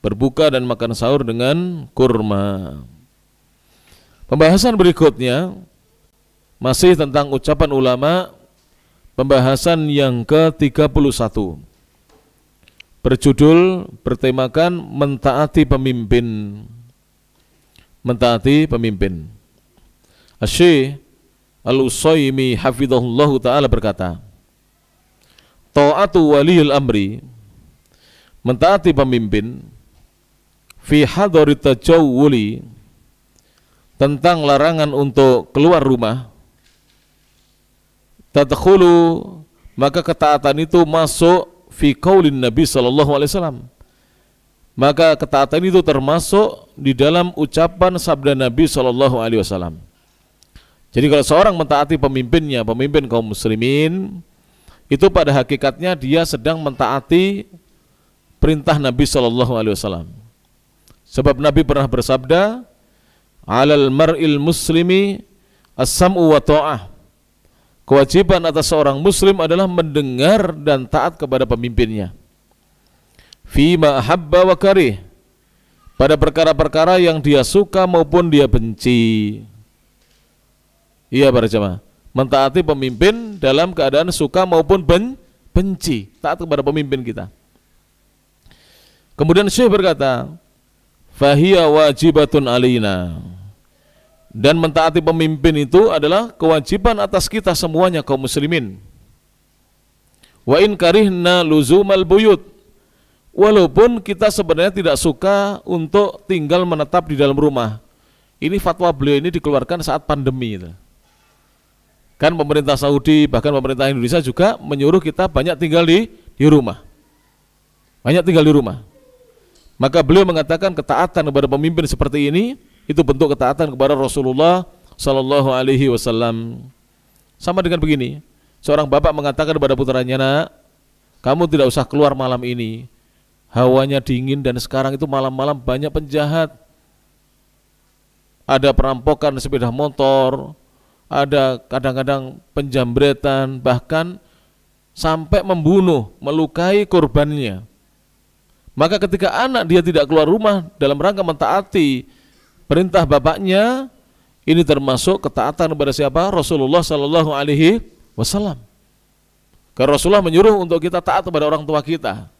berbuka dan makan sahur dengan kurma. Pembahasan berikutnya masih tentang ucapan ulama, pembahasan yang ke-31 berjudul, bertemakan mentaati pemimpin. Mentaati pemimpin. Asy-Syaikh Al-Utsaimin hafizahullahu ta'ala berkata, ta'atu waliyul amri, mentaati pemimpin, fi hadarit tajawuli, tentang larangan untuk keluar rumah, tadkhulu, maka ketaatan itu masuk fi qaulin Nabi sallallahu alaihi wasallam, maka ketaatan itu termasuk di dalam ucapan sabda Nabi sallallahu alaihi wasallam. Jadi kalau seorang mentaati pemimpinnya, pemimpin kaum muslimin, itu pada hakikatnya dia sedang mentaati perintah Nabi sallallahu alaihi wasallam. Sebab Nabi pernah bersabda, "Alal mar'il muslimi as-sam'u wa ta'ah." Kewajiban atas seorang muslim adalah mendengar dan taat kepada pemimpinnya. Fima ahabba wa karih, pada perkara-perkara yang dia suka maupun dia benci. Iya para jemaah, mentaati pemimpin dalam keadaan suka maupun benci taat kepada pemimpin kita. Kemudian Syekh berkata, fahiya wajibatun alina, dan mentaati pemimpin itu adalah kewajiban atas kita semuanya kaum muslimin. Wa in karihna luzumal buyut, walaupun kita sebenarnya tidak suka untuk tinggal menetap di dalam rumah. Ini fatwa beliau ini dikeluarkan saat pandemi itu. Kan pemerintah Saudi, bahkan pemerintah Indonesia juga menyuruh kita banyak tinggal di rumah. Banyak tinggal di rumah. Maka beliau mengatakan ketaatan kepada pemimpin seperti ini itu bentuk ketaatan kepada Rasulullah sallallahu alaihi wasallam. Sama dengan begini, seorang bapak mengatakan kepada putranya, "Nak, kamu tidak usah keluar malam ini. Hawanya dingin dan sekarang itu malam-malam banyak penjahat. Ada perampokan sepeda motor, ada kadang-kadang penjambretan, bahkan sampai membunuh, melukai korbannya. Maka ketika anak dia tidak keluar rumah dalam rangka mentaati perintah bapaknya, ini termasuk ketaatan kepada siapa? Rasulullah sallallahu alaihi wasallam. Karena Rasulullah menyuruh untuk kita taat kepada orang tua kita.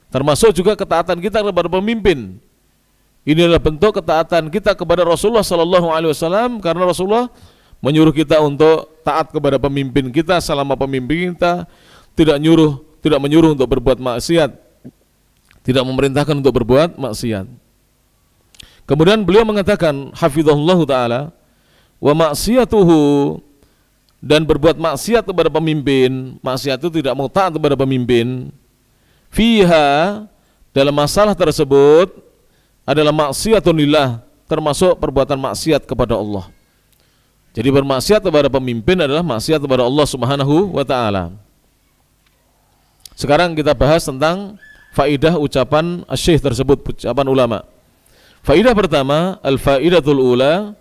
Termasuk juga ketaatan kita kepada pemimpin. Ini adalah bentuk ketaatan kita kepada Rasulullah sallallahu alaihi wasallam, karena Rasulullah menyuruh kita untuk taat kepada pemimpin kita selama pemimpin kita tidak menyuruh untuk berbuat maksiat, tidak memerintahkan untuk berbuat maksiat. Kemudian beliau mengatakan hafizahullah taala, wa maksiatuhu, dan berbuat maksiat kepada pemimpin, maksiat itu tidak mau taat kepada pemimpin, fiha, dalam masalah tersebut adalah maksiatun lillah, termasuk perbuatan maksiat kepada Allah. Jadi bermaksiat kepada pemimpin adalah maksiat kepada Allah Subhanahu wa taala. Sekarang kita bahas tentang faidah ucapan asy-syekh tersebut, ucapan ulama. Faidah pertama, al-faidatul ula,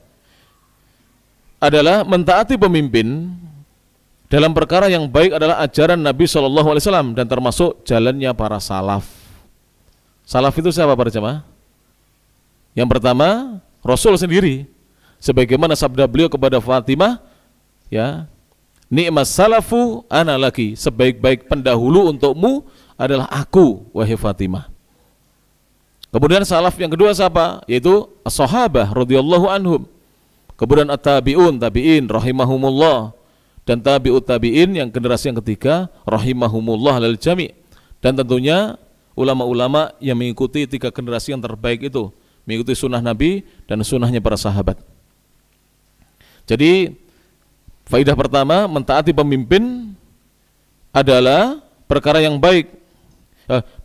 adalah mentaati pemimpin dalam perkara yang baik adalah ajaran Nabi SAW dan termasuk jalannya para salaf. Salaf itu siapa para jemaah? Yang pertama, Rasul sendiri. Sebagaimana sabda beliau kepada Fatimah, ya, ni'mas salafu ana laki, sebaik-baik pendahulu untukmu adalah aku, wahai Fatimah. Kemudian salaf yang kedua siapa? Yaitu as-sahabah radhiyallahu anhum. Kemudian at-tabi'un, tabi'in rahimahumullah, dan tabi'ut tabi'in yang generasi yang ketiga rahimahumullah lil jami'. Dan tentunya ulama-ulama yang mengikuti tiga generasi yang terbaik itu, mengikuti sunnah Nabi dan sunnahnya para sahabat. Jadi faidah pertama, mentaati pemimpin adalah perkara yang baik.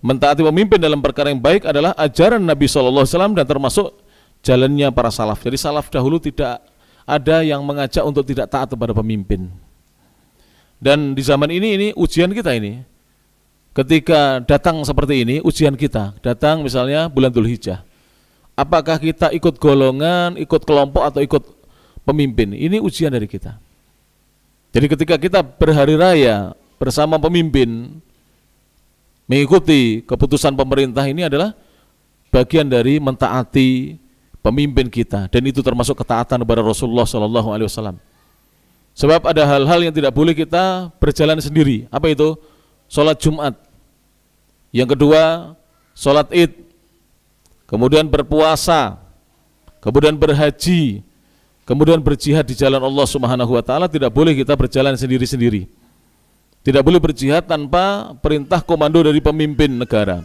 Mentaati pemimpin dalam perkara yang baik adalah ajaran Nabi SAW dan termasuk jalannya para salaf. Jadi salaf dahulu tidak ada yang mengajak untuk tidak taat kepada pemimpin. Dan di zaman ini ujian kita ini. Ketika datang seperti ini, ujian kita datang misalnya bulan Dzulhijjah. Apakah kita ikut golongan, ikut kelompok atau ikut pemimpin? Ini ujian dari kita. Jadi ketika kita berhari raya bersama pemimpin, mengikuti keputusan pemerintah, ini adalah bagian dari mentaati pemimpin kita, dan itu termasuk ketaatan kepada Rasulullah SAW. Sebab ada hal-hal yang tidak boleh kita berjalan sendiri. Apa itu? Sholat Jumat. Yang kedua, sholat Id. Kemudian berpuasa. Kemudian berhaji. Kemudian berjihad di jalan Allah Subhanahu wa taala. Tidak boleh kita berjalan sendiri-sendiri. Tidak boleh berjihad tanpa perintah komando dari pemimpin negara.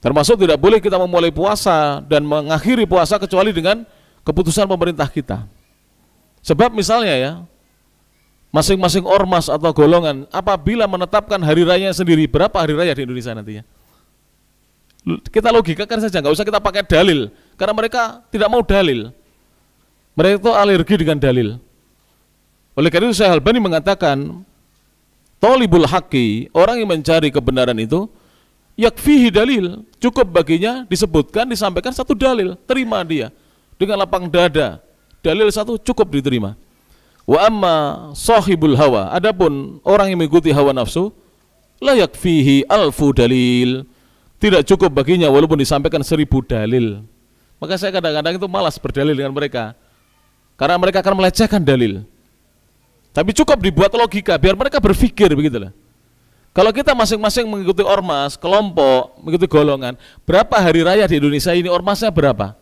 Termasuk tidak boleh kita memulai puasa dan mengakhiri puasa kecuali dengan keputusan pemerintah kita. Sebab misalnya ya, masing-masing ormas atau golongan apabila menetapkan hari raya sendiri, berapa hari raya di Indonesia nantinya? Kita logikakan saja, nggak usah kita pakai dalil, karena mereka tidak mau dalil. Mereka itu alergi dengan dalil. Oleh karena itu Syekh Al-Albani mengatakan, thalibul haqqi, orang yang mencari kebenaran itu, yakfihi dalil, cukup baginya disebutkan, disampaikan satu dalil, terima dia dengan lapang dada. Dalil satu cukup diterima. Wa amma sahibul hawa, adapun orang yang mengikuti hawa nafsu, la yakfihi alfu dalil, tidak cukup baginya walaupun disampaikan 1000 dalil. Maka saya kadang-kadang itu malas berdalil dengan mereka, karena mereka akan melecehkan dalil. Tapi cukup dibuat logika biar mereka berpikir, begitulah. Kalau kita masing-masing mengikuti ormas, kelompok, mengikuti golongan, berapa hari raya di Indonesia ini ormasnya berapa?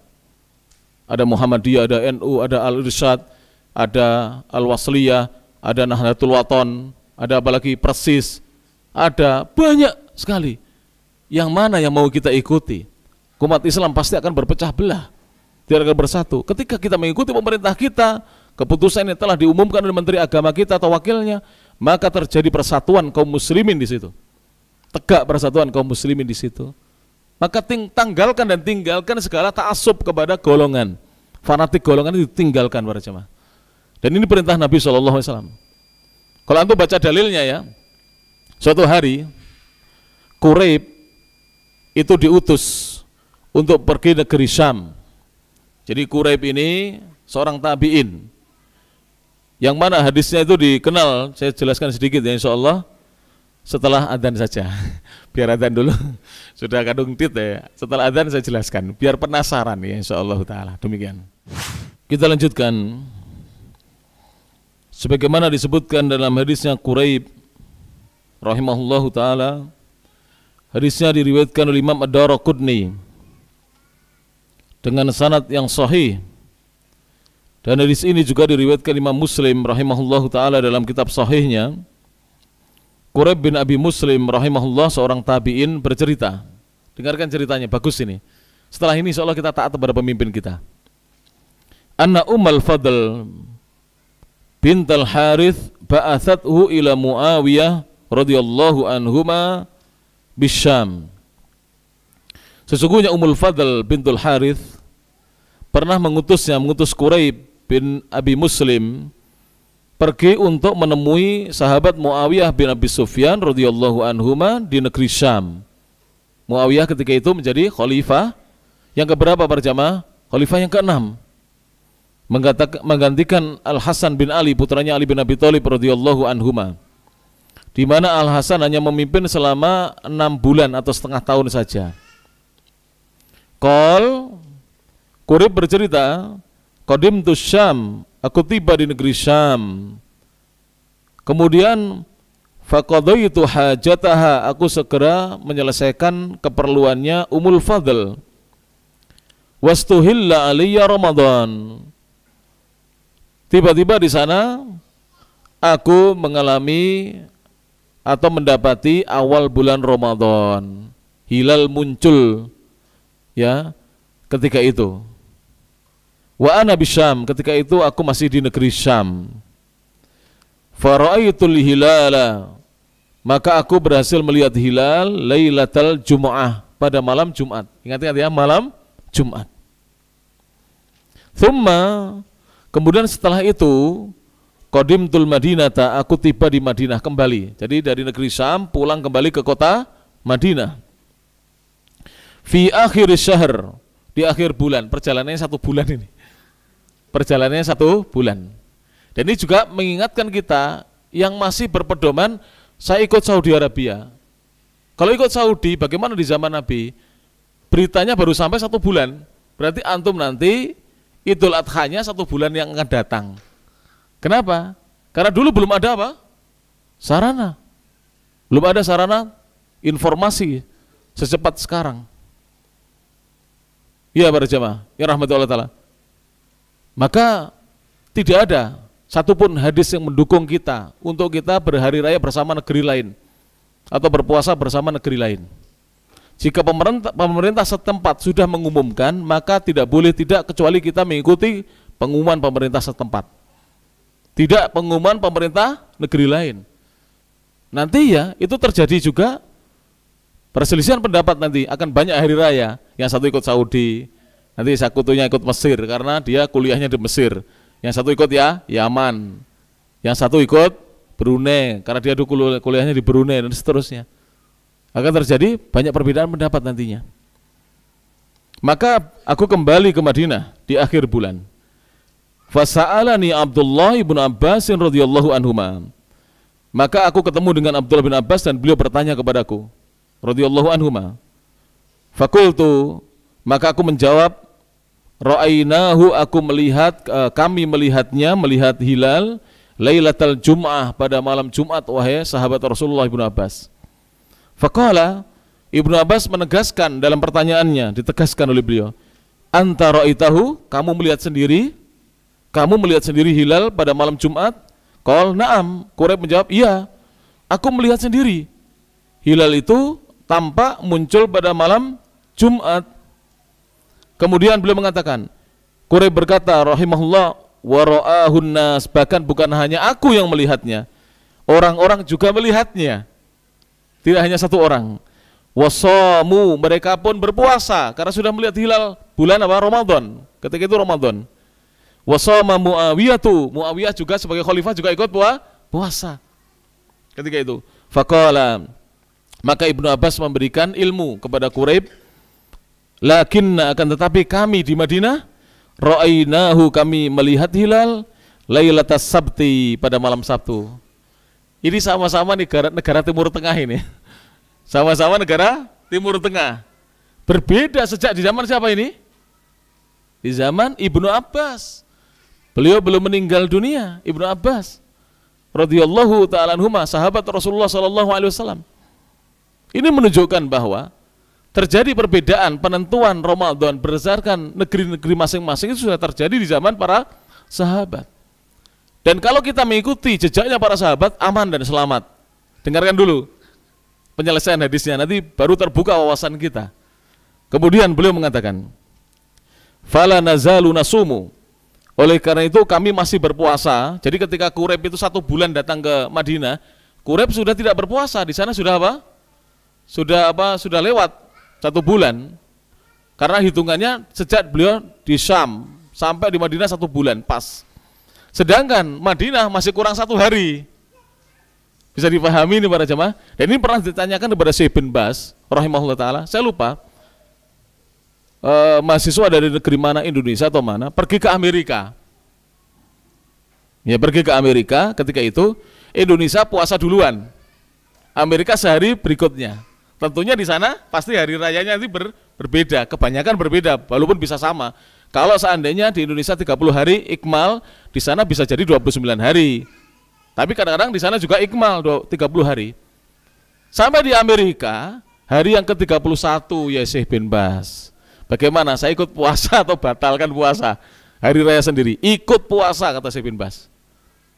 Ada Muhammadiyah, ada NU, ada Al-Irsyad, ada Al-Wasliyah, ada Nahdlatul Wathon, ada apalagi Persis, ada banyak sekali. Yang mana yang mau kita ikuti? Umat Islam pasti akan berpecah belah, tidak akan bersatu. Ketika kita mengikuti pemerintah kita, keputusan yang telah diumumkan oleh Menteri Agama kita atau wakilnya, maka terjadi persatuan kaum muslimin di situ. Tegak persatuan kaum muslimin di situ. Maka tanggalkan dan tinggalkan segala ta'assub kepada golongan. Fanatik golongan itu tinggalkan para jemaah. Dan ini perintah Nabi SAW. Kalau antum baca dalilnya ya, suatu hari Quraib itu diutus untuk pergi negeri Syam. Jadi Quraib ini seorang tabi'in, yang mana hadisnya itu dikenal. Saya jelaskan sedikit ya insyaallah setelah adzan saja. Biar adzan dulu. Sudah kadung tit ya. Setelah adzan saya jelaskan biar penasaran ya insyaallah taala. Demikian. Kita lanjutkan. Sebagaimana disebutkan dalam hadisnya Quraib rahimahullahu taala. Hadisnya diriwayatkan oleh Imam Ad-Daraqutni dengan sanad yang sahih. Dan hadis ini juga diriwayatkan Imam Muslim rahimahullahu taala dalam kitab sahihnya. Quraib bin Abi Muslim rahimahullah, seorang tabi'in, bercerita. Dengarkan ceritanya, bagus ini. Setelah ini insyaallah kita taat kepada pemimpin kita. Anna Ummul Fadl bint al-Harith ba'athathu ila Muawiyah radhiyallahu anhuma bisyam. Sesungguhnya Ummul Fadl bintul Harith pernah mengutus Quraib bin Abi Muslim pergi untuk menemui sahabat Muawiyah bin Abi Sufyan radhiyallahu anhuma di negeri Syam. Muawiyah ketika itu menjadi khalifah yang keberapa para jamaah? Khalifah yang ke-6. Menggantikan Al-Hasan bin Ali, putranya Ali bin Abi Thalib radhiyallahu anhuma. Di mana Al-Hasan hanya memimpin selama 6 bulan atau setengah tahun saja. Quraib bercerita, qadimtu Syam, aku tiba di negeri Syam. Kemudian faqadaitu hajataha, aku segera menyelesaikan keperluannya Ummul Fadl. Wastuhilla aliyya Ramadan. Tiba-tiba di sana aku mengalami atau mendapati awal bulan Ramadan. Hilal muncul ya ketika itu. Wa ana bisyam, ketika itu aku masih di negeri Syam. Fara'aitul hilala, maka aku berhasil melihat hilal lailatal Jumu'ah, pada malam Jumat. Ingat-ingat ya, malam Jumat. Thumma, kemudian setelah itu qadimtul Madinata, aku tiba di Madinah kembali. Jadi dari negeri Syam pulang kembali ke kota Madinah. Fi akhir syahr, di akhir bulan. Perjalanannya 1 bulan ini. Perjalanannya 1 bulan. Dan ini juga mengingatkan kita yang masih berpedoman saya ikut Saudi Arabia. Kalau ikut Saudi, bagaimana di zaman Nabi? Beritanya baru sampai 1 bulan. Berarti antum nanti Idul Adhanya 1 bulan yang akan datang. Kenapa? Karena dulu belum ada apa? Sarana. Belum ada sarana informasi secepat sekarang. Ya para jamaah, ya rahmatullah ta'ala. Maka tidak ada satupun hadis yang mendukung kita untuk kita berhari raya bersama negeri lain atau berpuasa bersama negeri lain. Jika pemerintah setempat sudah mengumumkan, maka tidak boleh tidak kecuali kita mengikuti pengumuman pemerintah setempat. Tidak pengumuman pemerintah negeri lain. Nanti ya itu terjadi juga perselisihan pendapat, nanti akan banyak hari raya. Yang satu ikut Saudi, nanti sekutunya ikut Mesir karena dia kuliahnya di Mesir. Yang satu ikut ya Yaman, yang satu ikut Brunei karena dia dulu kuliahnya di Brunei, dan seterusnya. Akan terjadi banyak perbedaan pendapat nantinya. Maka aku kembali ke Madinah di akhir bulan. Fasa'alani Abdullah ibn Abbas radhiyallahu anhuma. Maka aku ketemu dengan Abdullah bin Abbas dan beliau bertanya kepadaku radhiyallahu anhuma. Fakultu, maka aku menjawab, ra'ainahu, aku melihat, kami melihatnya, melihat hilal lailatal Jum'ah, pada malam Jumat, wahai sahabat Rasulullah ibn Abbas. Faqala, Ibnu Abbas menegaskan dalam pertanyaannya, ditegaskan oleh beliau, anta ra'aitahu, kamu melihat sendiri? Kamu melihat sendiri hilal pada malam Jumat? Qala na'am. Quraib menjawab, iya, aku melihat sendiri. Hilal itu tampak muncul pada malam Jumat. Kemudian beliau mengatakan, Quraib berkata rahimahullah, wa ra'ahun nas, bahkan bukan hanya aku yang melihatnya, orang-orang juga melihatnya. Tidak hanya satu orang. Wasamu, mereka pun berpuasa karena sudah melihat hilal bulan apa? Ramadan. Ketika itu Ramadan. Wasama Muawiyah juga sebagai khalifah juga ikut puasa ketika itu. Faqala, maka Ibnu Abbas memberikan ilmu kepada Quraib, lakinna, akan tetapi kami di Madinah, ra'ainahu, kami melihat hilal lailatas sabti, pada malam Sabtu. Ini sama-sama negara Timur Tengah ini. Sama-sama negara Timur Tengah. Berbeda sejak di zaman siapa ini? Di zaman Ibnu Abbas. Beliau belum meninggal dunia, Ibnu Abbas radhiyallahu ta'ala anhuma, sahabat Rasulullah sallallahu alaihi wasallam. Ini menunjukkan bahwa terjadi perbedaan penentuan Ramadan berdasarkan negeri-negeri masing-masing itu sudah terjadi di zaman para sahabat. Dan kalau kita mengikuti jejaknya para sahabat, aman dan selamat. Dengarkan dulu penyelesaian hadisnya, nanti baru terbuka wawasan kita. Kemudian beliau mengatakan, fala nazalu nasumu, oleh karena itu kami masih berpuasa. Jadi ketika Quraib itu 1 bulan datang ke Madinah, Quraib sudah tidak berpuasa. Di sana sudah apa? Sudah lewat 1 bulan. Karena hitungannya sejak beliau di Syam sampai di Madinah 1 bulan pas. Sedangkan Madinah masih kurang 1 hari. Bisa dipahami ini para jemaah. Dan ini pernah ditanyakan kepada Syekh bin Baz rahimahullah ta'ala, saya lupa mahasiswa dari negeri mana, Indonesia atau mana, pergi ke Amerika. Ya, pergi ke Amerika, ketika itu Indonesia puasa duluan, Amerika sehari berikutnya. Tentunya di sana pasti hari rayanya nanti berbeda, kebanyakan berbeda, walaupun bisa sama. Kalau seandainya di Indonesia 30 hari ikmal, di sana bisa jadi 29 hari. Tapi kadang-kadang di sana juga ikmal 30 hari. Sampai di Amerika, hari yang ke-31 ya Syekh bin Baz, bagaimana, saya ikut puasa atau batalkan puasa? Hari raya sendiri, ikut puasa kata Syekh bin Baz.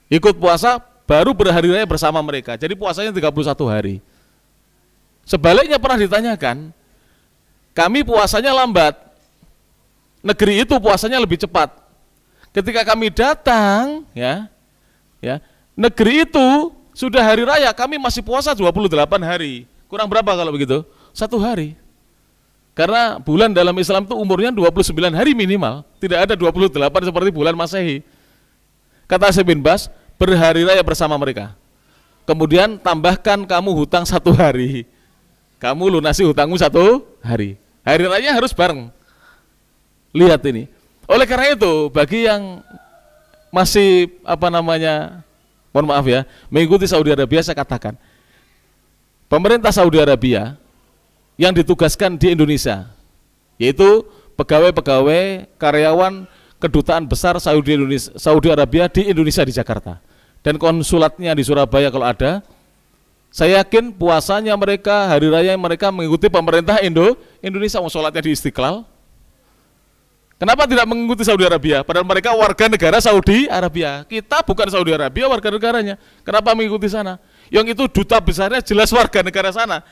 Ikut puasa baru berhari raya bersama mereka. Jadi puasanya 31 hari. Sebaliknya pernah ditanyakan, kami puasanya lambat, negeri itu puasanya lebih cepat. Ketika kami datang, negeri itu sudah hari raya, kami masih puasa 28 hari. Kurang berapa kalau begitu? 1 hari. Karena bulan dalam Islam itu umurnya 29 hari minimal, tidak ada 28 seperti bulan Masehi. Kata Syekh bin Baz, berhari raya bersama mereka. Kemudian tambahkan kamu hutang 1 hari. Kamu lunasi hutangmu 1 hari. Hari raya harus bareng. Lihat ini. Oleh karena itu, bagi yang masih mohon maaf ya, mengikuti Saudi Arabia, saya katakan, pemerintah Saudi Arabia yang ditugaskan di Indonesia, yaitu pegawai-pegawai karyawan kedutaan besar Saudi Arabia di Indonesia di Jakarta, dan konsulatnya di Surabaya kalau ada, saya yakin puasanya mereka, hari raya mereka mengikuti pemerintah Indonesia. Sholatnya di Istiqlal. Kenapa tidak mengikuti Saudi Arabia? Padahal mereka warga negara Saudi Arabia. Kita bukan Saudi Arabia, warga negaranya. Kenapa mengikuti sana? Yang itu duta besarnya jelas warga negara sana.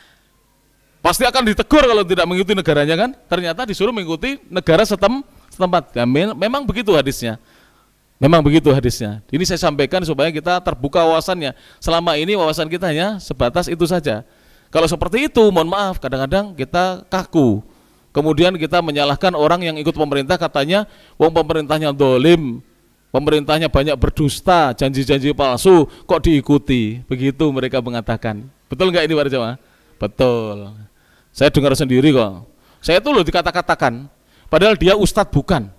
Pasti akan ditegur kalau tidak mengikuti negaranya kan? Ternyata disuruh mengikuti negara setempat. Memang begitu hadisnya. Memang begitu hadisnya. Ini saya sampaikan supaya kita terbuka wawasannya. Selama ini wawasan kita hanya sebatas itu saja. Kalau seperti itu, mohon maaf, kadang-kadang kita kaku. Kemudian kita menyalahkan orang yang ikut pemerintah, katanya wong pemerintahnya dolim, pemerintahnya banyak berdusta, janji-janji palsu, kok diikuti. Begitu mereka mengatakan. Betul nggak ini para jemaah? Betul. Saya dengar sendiri kok. Saya tuh loh dikata-katakan, padahal dia ustadz bukan.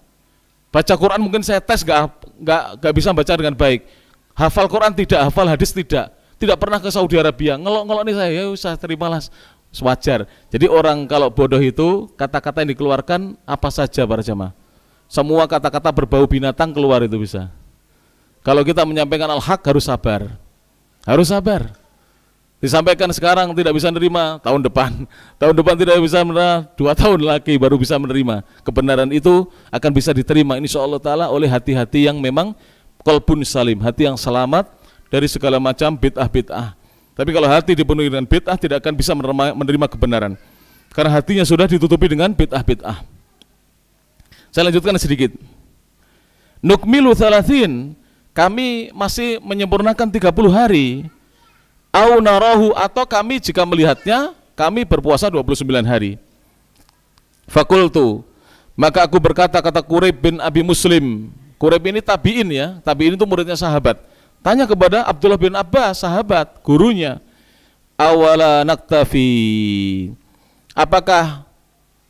Baca Quran mungkin saya tes nggak bisa baca dengan baik. Hafal Quran tidak, hafal hadis tidak. Tidak pernah ke Saudi Arabia. Ngelok-ngelok nih saya, ya usah terimalah, wajar. Jadi orang kalau bodoh itu kata-kata yang dikeluarkan apa saja para jamaah. Semua kata-kata berbau binatang keluar itu bisa. Kalau kita menyampaikan al-haq harus sabar. Harus sabar. Disampaikan sekarang tidak bisa menerima, tahun depan tidak bisa menerima, 2 tahun lagi baru bisa menerima. Kebenaran itu akan bisa diterima insyaallah taala oleh hati-hati yang memang qalbun salim, hati yang selamat dari segala macam bid'ah-bid'ah. Tapi kalau hati dipenuhi dengan bid'ah tidak akan bisa menerima kebenaran, karena hatinya sudah ditutupi dengan bid'ah-bid'ah. Saya lanjutkan sedikit. Nukmilu 30, kami masih menyempurnakan 30 hari. Au narahu, atau kami jika melihatnya kami berpuasa 29 hari. Fakultu, maka aku berkata, kata Quraib bin Abi Muslim. Quraib ini tabi'in ya, tabi'in itu muridnya sahabat. Tanya kepada Abdullah bin Abbas, sahabat, gurunya. Awala naktafi, apakah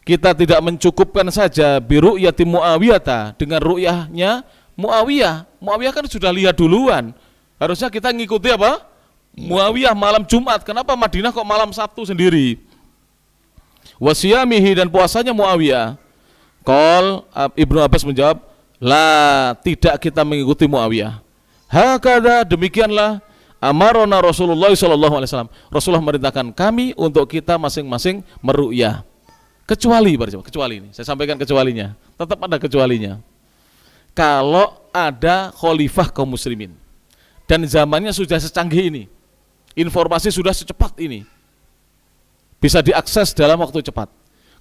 kita tidak mencukupkan saja biru'yati Muawiyah, dengan ru'yahnya Muawiyah? Muawiyah kan sudah lihat duluan, harusnya kita ngikuti apa? Muawiyah malam Jumat, kenapa Madinah kok malam Sabtu sendiri? Wasiyamihi, dan puasanya Muawiyah. Qol, Ibnu Abbas menjawab, la, tidak kita mengikuti Muawiyah. Hakada, demikianlah amarona Rasulullah SAW. Rasulullah memerintahkan kami untuk kita masing-masing meru'yah. Kecuali ini, saya sampaikan kecualinya, tetap ada kecualinya. Kalau ada khalifah kaum muslimin dan zamannya sudah secanggih ini, informasi sudah secepat ini, bisa diakses dalam waktu cepat.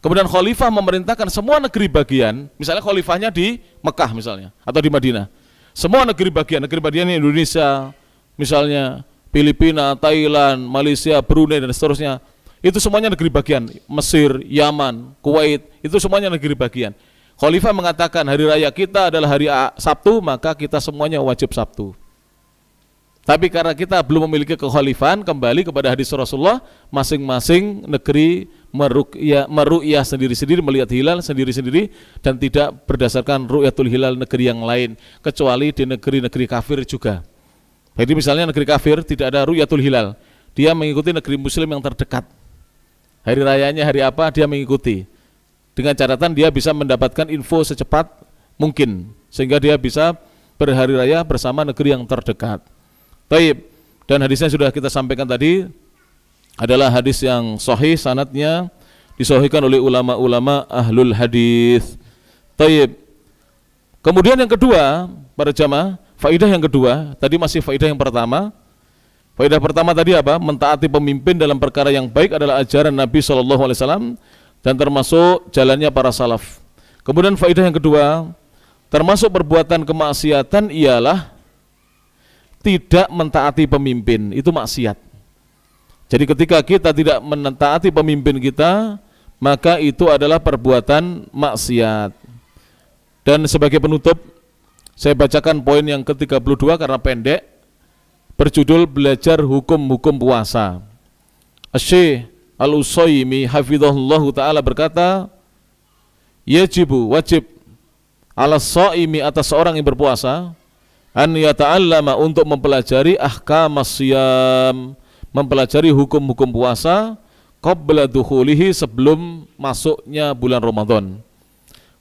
Kemudian khalifah memerintahkan semua negeri bagian, misalnya khalifahnya di Mekah misalnya, atau di Madinah, semua negeri bagian Indonesia, misalnya Filipina, Thailand, Malaysia, Brunei dan seterusnya, itu semuanya negeri bagian. Mesir, Yaman, Kuwait, itu semuanya negeri bagian. Khalifah mengatakan hari raya kita adalah hari Sabtu, maka kita semuanya wajib Sabtu. Tapi karena kita belum memiliki kekhalifahan, kembali kepada hadis Rasulullah, masing-masing negeri meru'yah sendiri-sendiri, melihat hilal sendiri-sendiri, dan tidak berdasarkan ru'yatul hilal negeri yang lain, kecuali di negeri-negeri kafir juga. Jadi misalnya negeri kafir tidak ada ru'yatul hilal, dia mengikuti negeri muslim yang terdekat. Hari rayanya hari apa dia mengikuti, dengan catatan dia bisa mendapatkan info secepat mungkin, sehingga dia bisa berhari raya bersama negeri yang terdekat. Taib, dan hadisnya sudah kita sampaikan tadi, adalah hadis yang sahih, sanadnya disahihkan oleh ulama-ulama ahlul hadis. Taib. Kemudian yang kedua, para jamaah, faidah yang kedua, tadi masih faidah yang pertama. Faidah pertama tadi apa? Mentaati pemimpin dalam perkara yang baik adalah ajaran Nabi SAW dan termasuk jalannya para salaf. Kemudian faidah yang kedua, termasuk perbuatan kemaksiatan ialah tidak mentaati pemimpin, itu maksiat. Jadi ketika kita tidak mentaati pemimpin kita, maka itu adalah perbuatan maksiat. Dan sebagai penutup, saya bacakan poin yang ke-32 karena pendek, berjudul belajar hukum-hukum puasa. Asy-Syaikh Al-Utsaimin hafizahullahu taala berkata, wajib ala shaimi, atas seorang yang berpuasa, an yata'allama, untuk mempelajari ahkamas siyam, mempelajari hukum-hukum puasa, qabla dukhulihi, sebelum masuknya bulan Ramadan.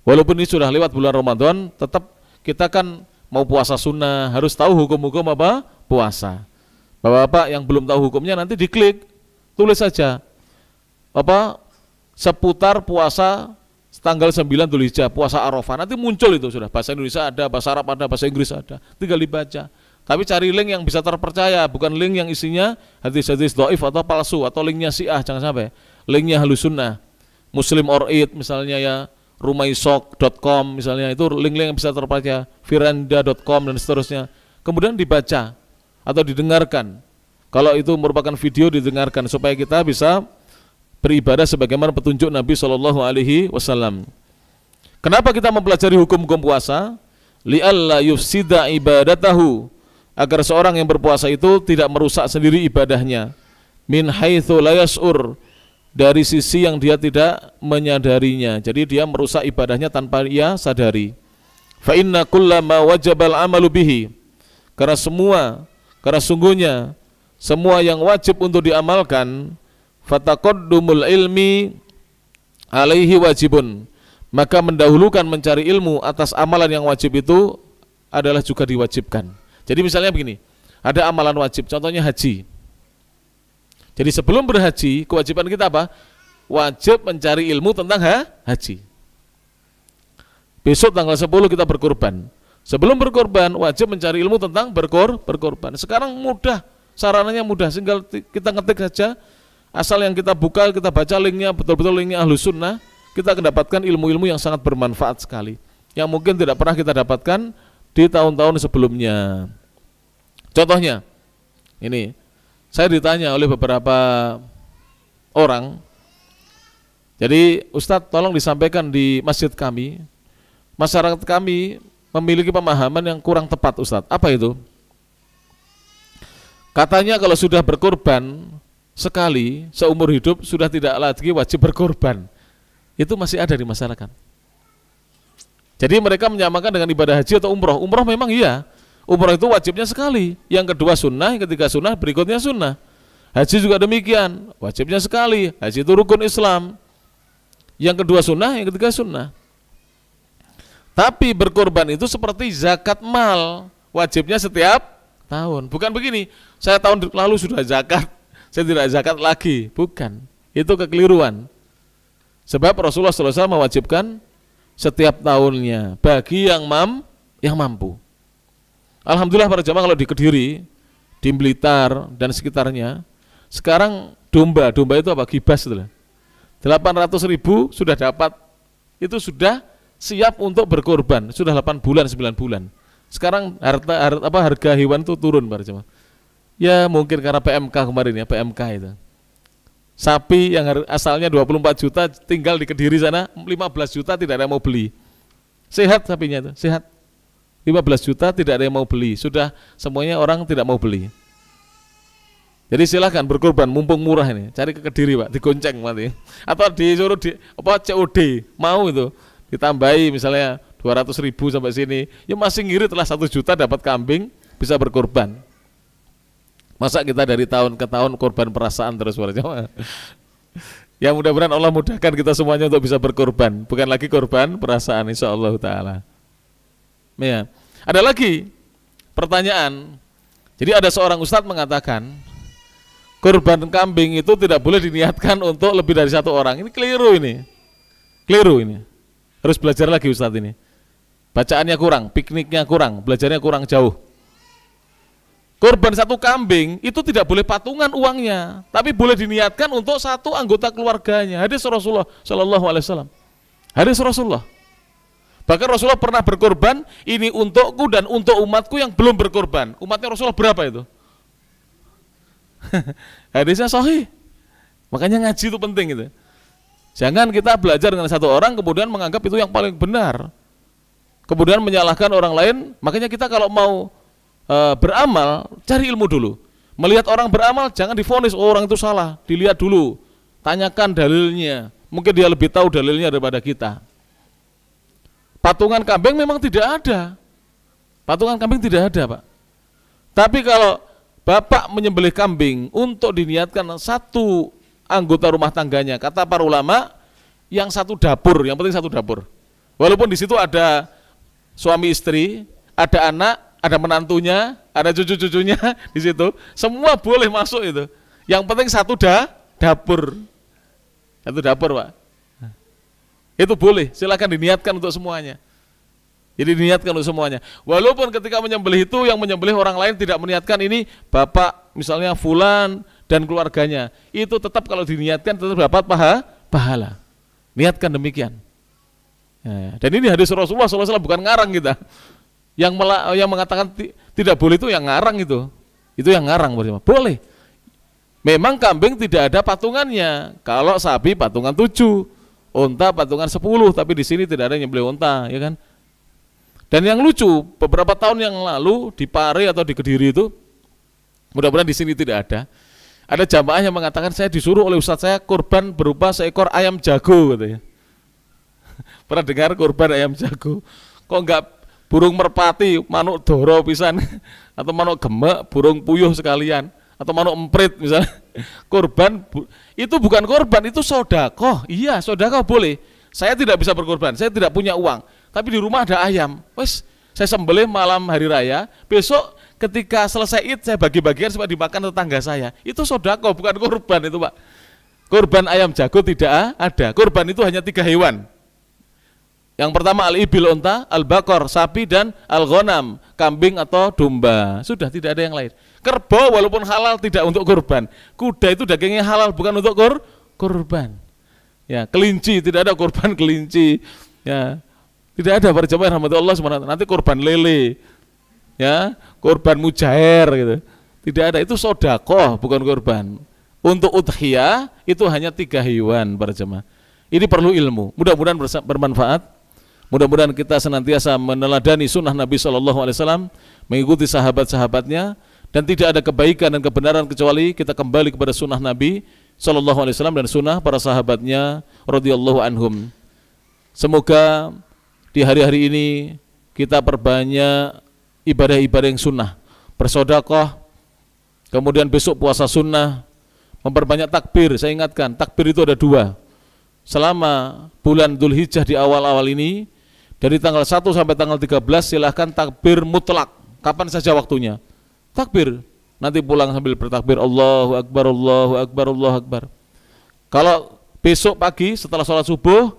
Walaupun ini sudah lewat bulan Ramadan, tetap kita kan mau puasa sunnah, harus tahu hukum-hukum apa? Puasa. Bapak-bapak yang belum tahu hukumnya, nanti diklik, tulis saja apa? Seputar puasa tanggal 9 Dzulhijjah, puasa Arafah, nanti muncul itu sudah, bahasa Indonesia ada, bahasa Arab ada, bahasa Inggris ada, tinggal dibaca. Tapi cari link yang bisa terpercaya, bukan link yang isinya hadis-hadis dhaif atau palsu, atau linknya Syiah, jangan sampai. Linknya Ahlus Sunnah, Muslim or Eid misalnya ya, rumaisok.com misalnya, itu link-link yang bisa terpercaya, firanda.com dan seterusnya. Kemudian dibaca atau didengarkan. Kalau itu merupakan video, didengarkan supaya kita bisa beribadah sebagaimana petunjuk Nabi SAW. Kenapa kita mempelajari hukum-hukum puasa? Li'alla yufsida ibadatahu, agar seorang yang berpuasa itu tidak merusak sendiri ibadahnya. Min haitsu la yas'ur, dari sisi yang dia tidak menyadarinya. Jadi dia merusak ibadahnya tanpa ia sadari. Fa inna kullama wajabal amalu bihi, karena sungguhnya semua yang wajib untuk diamalkan, fataqaddumul ilmi alaihi wajibun, maka mendahulukan mencari ilmu atas amalan yang wajib itu adalah juga diwajibkan. Jadi misalnya begini, ada amalan wajib, contohnya haji. Jadi sebelum berhaji, kewajiban kita apa? Wajib mencari ilmu tentang haji. Besok tanggal 10 kita berkorban. Sebelum berkorban, wajib mencari ilmu tentang berkorban. Sekarang mudah, sarananya mudah, tinggal kita ngetik saja. Asal yang kita buka, kita baca linknya, betul-betul linknya Ahlus Sunnah, kita akan dapatkan ilmu-ilmu yang sangat bermanfaat sekali, yang mungkin tidak pernah kita dapatkan di tahun-tahun sebelumnya. Contohnya, ini, saya ditanya oleh beberapa orang, jadi Ustadz tolong disampaikan di masjid kami, masyarakat kami memiliki pemahaman yang kurang tepat Ustadz. Apa itu? Katanya kalau sudah berkorban sekali seumur hidup sudah tidak lagi wajib berkorban. Itu masih ada di masyarakat. Jadi mereka menyamakan dengan ibadah haji atau umroh. Umroh memang iya, umroh itu wajibnya sekali. Yang kedua sunnah, yang ketiga sunnah, berikutnya sunnah. Haji juga demikian, wajibnya sekali. Haji itu rukun Islam. Yang kedua sunnah, yang ketiga sunnah. Tapi berkorban itu seperti zakat mal, wajibnya setiap tahun. Bukan begini, saya tahun lalu sudah zakat, saya tidak zakat lagi. Bukan, itu kekeliruan. Sebab Rasulullah SAW mewajibkan setiap tahunnya bagi yang mampu. Alhamdulillah para jamaah kalau di Kediri, di Blitar dan sekitarnya, sekarang domba itu apa? Gibas itu lah. 800.000 sudah dapat, itu sudah siap untuk berkorban, sudah 8 bulan 9 bulan. Sekarang harga hewan itu turun para jemaah. Ya mungkin karena PMK kemarin ya, PMK itu. Sapi yang asalnya 24 juta tinggal di Kediri sana 15 juta tidak ada yang mau beli. Sehat sapinya itu, sehat. 15 juta tidak ada yang mau beli, sudah semuanya orang tidak mau beli. Jadi silahkan berkorban, mumpung murah ini, cari ke Kediri Pak, digonceng mati. Atau disuruh COD, mau itu. Ditambahi misalnya 200.000 sampai sini, ya masih ngirit lah 1 juta dapat kambing, bisa berkorban. Masa kita dari tahun ke tahun korban perasaan terus para jemaah. Ya mudah-mudahan Allah mudahkan kita semuanya untuk bisa berkorban, bukan lagi korban perasaan insyaallah taala. Ya. Ada lagi pertanyaan. Jadi ada seorang ustadz mengatakan korban kambing itu tidak boleh diniatkan untuk lebih dari 1 orang. Ini keliru ini. Keliru ini. Harus belajar lagi ustadz ini. Bacaannya kurang, pikniknya kurang, belajarnya kurang jauh. Korban 1 kambing itu tidak boleh patungan uangnya, tapi boleh diniatkan untuk 1 anggota keluarganya. Hadis Rasulullah Shallallahu Alaihi Wasallam. Hadis Rasulullah. Bahkan Rasulullah pernah berkorban, ini untukku dan untuk umatku yang belum berkorban. Umatnya Rasulullah berapa itu? Hadisnya sahih. Makanya ngaji itu penting itu. Jangan kita belajar dengan 1 orang kemudian menganggap itu yang paling benar, kemudian menyalahkan orang lain. Makanya kita kalau mau beramal, cari ilmu dulu. Melihat orang beramal, jangan divonis orang itu salah. Dilihat dulu, tanyakan dalilnya. Mungkin dia lebih tahu dalilnya daripada kita. Patungan kambing memang tidak ada. Patungan kambing tidak ada Pak. Tapi kalau bapak menyembelih kambing untuk diniatkan 1 anggota rumah tangganya, kata para ulama, yang 1 dapur, yang penting 1 dapur. Walaupun di situ ada suami istri, ada anak, ada menantunya, ada cucu-cucunya di situ, semua boleh masuk itu. Yang penting 1 dapur. 1 dapur Pak. Itu boleh, silakan diniatkan untuk semuanya. Jadi diniatkan untuk semuanya. Walaupun ketika menyembelih itu yang menyembelih orang lain tidak meniatkan ini bapak misalnya fulan dan keluarganya, itu tetap kalau diniatkan tetap dapat pahala. Niatkan demikian. Ya, dan ini hadis Rasulullah SAW, bukan ngarang kita. Yang mengatakan tidak boleh itu yang ngarang itu yang ngarang. Boleh. Memang kambing tidak ada patungannya. Kalau sapi patungan 7, unta patungan 10, tapi di sini tidak ada yang nyembelih unta, ya kan? Dan yang lucu, beberapa tahun yang lalu di Pare atau di Kediri itu, mudah-mudahan di sini tidak ada. Ada jamaah yang mengatakan saya disuruh oleh ustadz saya korban berupa seekor ayam jago katanya. Pernah dengar korban ayam jago? Kok enggak burung merpati, manuk doro pisan, atau manuk gemek, burung puyuh sekalian, atau manuk emprit misalnya. Korban itu bukan korban, itu sodakoh. Iya, sodakoh boleh. Saya tidak bisa berkorban, saya tidak punya uang, tapi di rumah ada ayam. Wes, saya sembelih malam hari raya, besok ketika selesai Id saya bagi-bagikan supaya dimakan tetangga saya. Itu sedekah, bukan kurban itu, Pak. Kurban ayam jago tidak ada. Kurban itu hanya 3 hewan. Yang pertama al-ibil unta, al-bakor sapi, dan al-ghanam kambing atau domba. Sudah, tidak ada yang lain. Kerbau walaupun halal tidak untuk kurban. Kuda itu dagingnya halal, bukan untuk kurban. Ya, kelinci tidak ada kurban kelinci. Ya, tidak ada para jemaah rahmatullah subhanahu. Nanti kurban lele, ya, kurban mujair gitu. Tidak ada, itu sedekah bukan kurban. Untuk udhiyah itu hanya 3 hewan para jemaah. Ini perlu ilmu. Mudah-mudahan bermanfaat. Mudah-mudahan kita senantiasa meneladani sunnah Nabi SAW, mengikuti sahabat-sahabatnya, dan tidak ada kebaikan dan kebenaran kecuali kita kembali kepada sunnah Nabi SAW dan sunnah para sahabatnya radhiyallahu anhum. Semoga di hari-hari ini kita perbanyak ibadah-ibadah yang sunnah, bersedekah, kemudian besok puasa sunnah, memperbanyak takbir. Saya ingatkan, takbir itu ada 2. Selama bulan Dzulhijjah di awal-awal ini, dari tanggal 1 sampai tanggal 13 silahkan takbir mutlak, kapan saja waktunya. Takbir, nanti pulang sambil bertakbir Allahu Akbar, Allahu Akbar, Allahu Akbar. Kalau besok pagi setelah sholat subuh,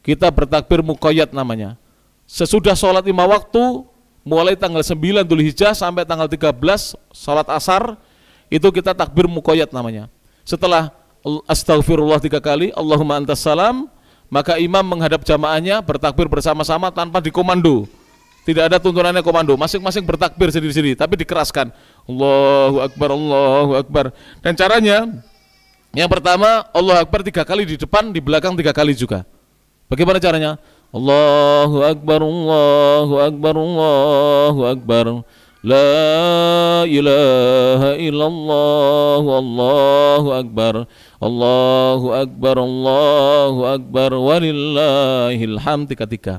kita bertakbir muqayyad namanya. Sesudah sholat 5 waktu, mulai tanggal 9 Dzulhijjah sampai tanggal 13 sholat asar, itu kita takbir muqayyad namanya. Setelah astaghfirullah 3 kali, Allahumma antas salam, maka imam menghadap jamaahnya bertakbir bersama-sama tanpa dikomando. Tidak ada tuntunannya komando, masing-masing bertakbir sendiri-sendiri, tapi dikeraskan. Allahu Akbar, Allahu Akbar. Dan caranya, yang pertama Allahu Akbar 3 kali di depan, di belakang 3 kali juga. Bagaimana caranya? Allahu Akbar, Allahu Akbar, Allahu Akbar. La ilaha illallah, Allahu Akbar, Allahu Akbar, Allahu Akbar, walillahil hamd 3.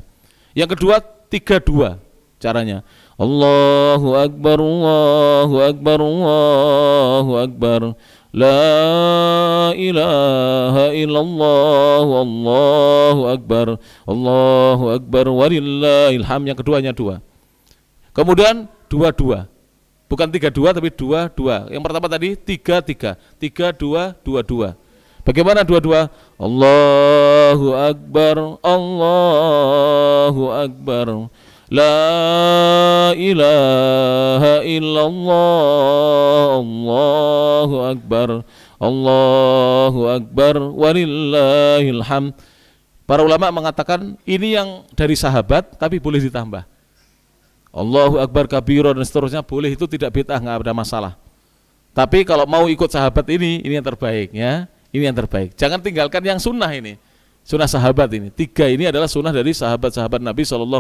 Yang kedua 3-2 caranya. Allahu Akbar, Allahu Akbar, Allahu Akbar. La ilaha illallah, Allahu Akbar, Allahu Akbar, walillahil hamd. Yang keduanya 2. Kemudian 2-2, bukan 3-2 tapi 2-2. Yang pertama tadi 3-3, 3-2, 2-2. Bagaimana 2-2? Allahu Akbar, Allahu Akbar, la ilaha illallah, Allahu Akbar, Allahu Akbar, walillahil hamd. Para ulama mengatakan ini yang dari sahabat, tapi boleh ditambah. Allahu Akbar kabiro dan seterusnya boleh, itu tidak bid'ah, nggak ada masalah. Tapi kalau mau ikut sahabat ini yang terbaik ya, ini yang terbaik. Jangan tinggalkan yang sunnah ini, sunnah sahabat ini. 3 ini adalah sunnah dari sahabat-sahabat Nabi SAW.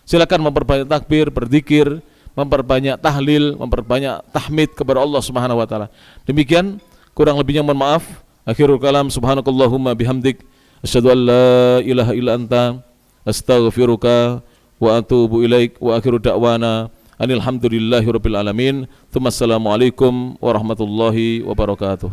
Silakan memperbanyak takbir, berzikir, memperbanyak tahlil, memperbanyak tahmid kepada Allah Subhanahu Wa Taala. Demikian, kurang lebihnya mohon maaf. Akhirul kalam, subhanakallahumma bihamdik, asyhadu an la ilaha illa anta, astaghfiruka wa atubu ilaik, wa akhiru da'wana anil hamdulillahi rabbil alamin. Assalamualaikum warahmatullahi wabarakatuh.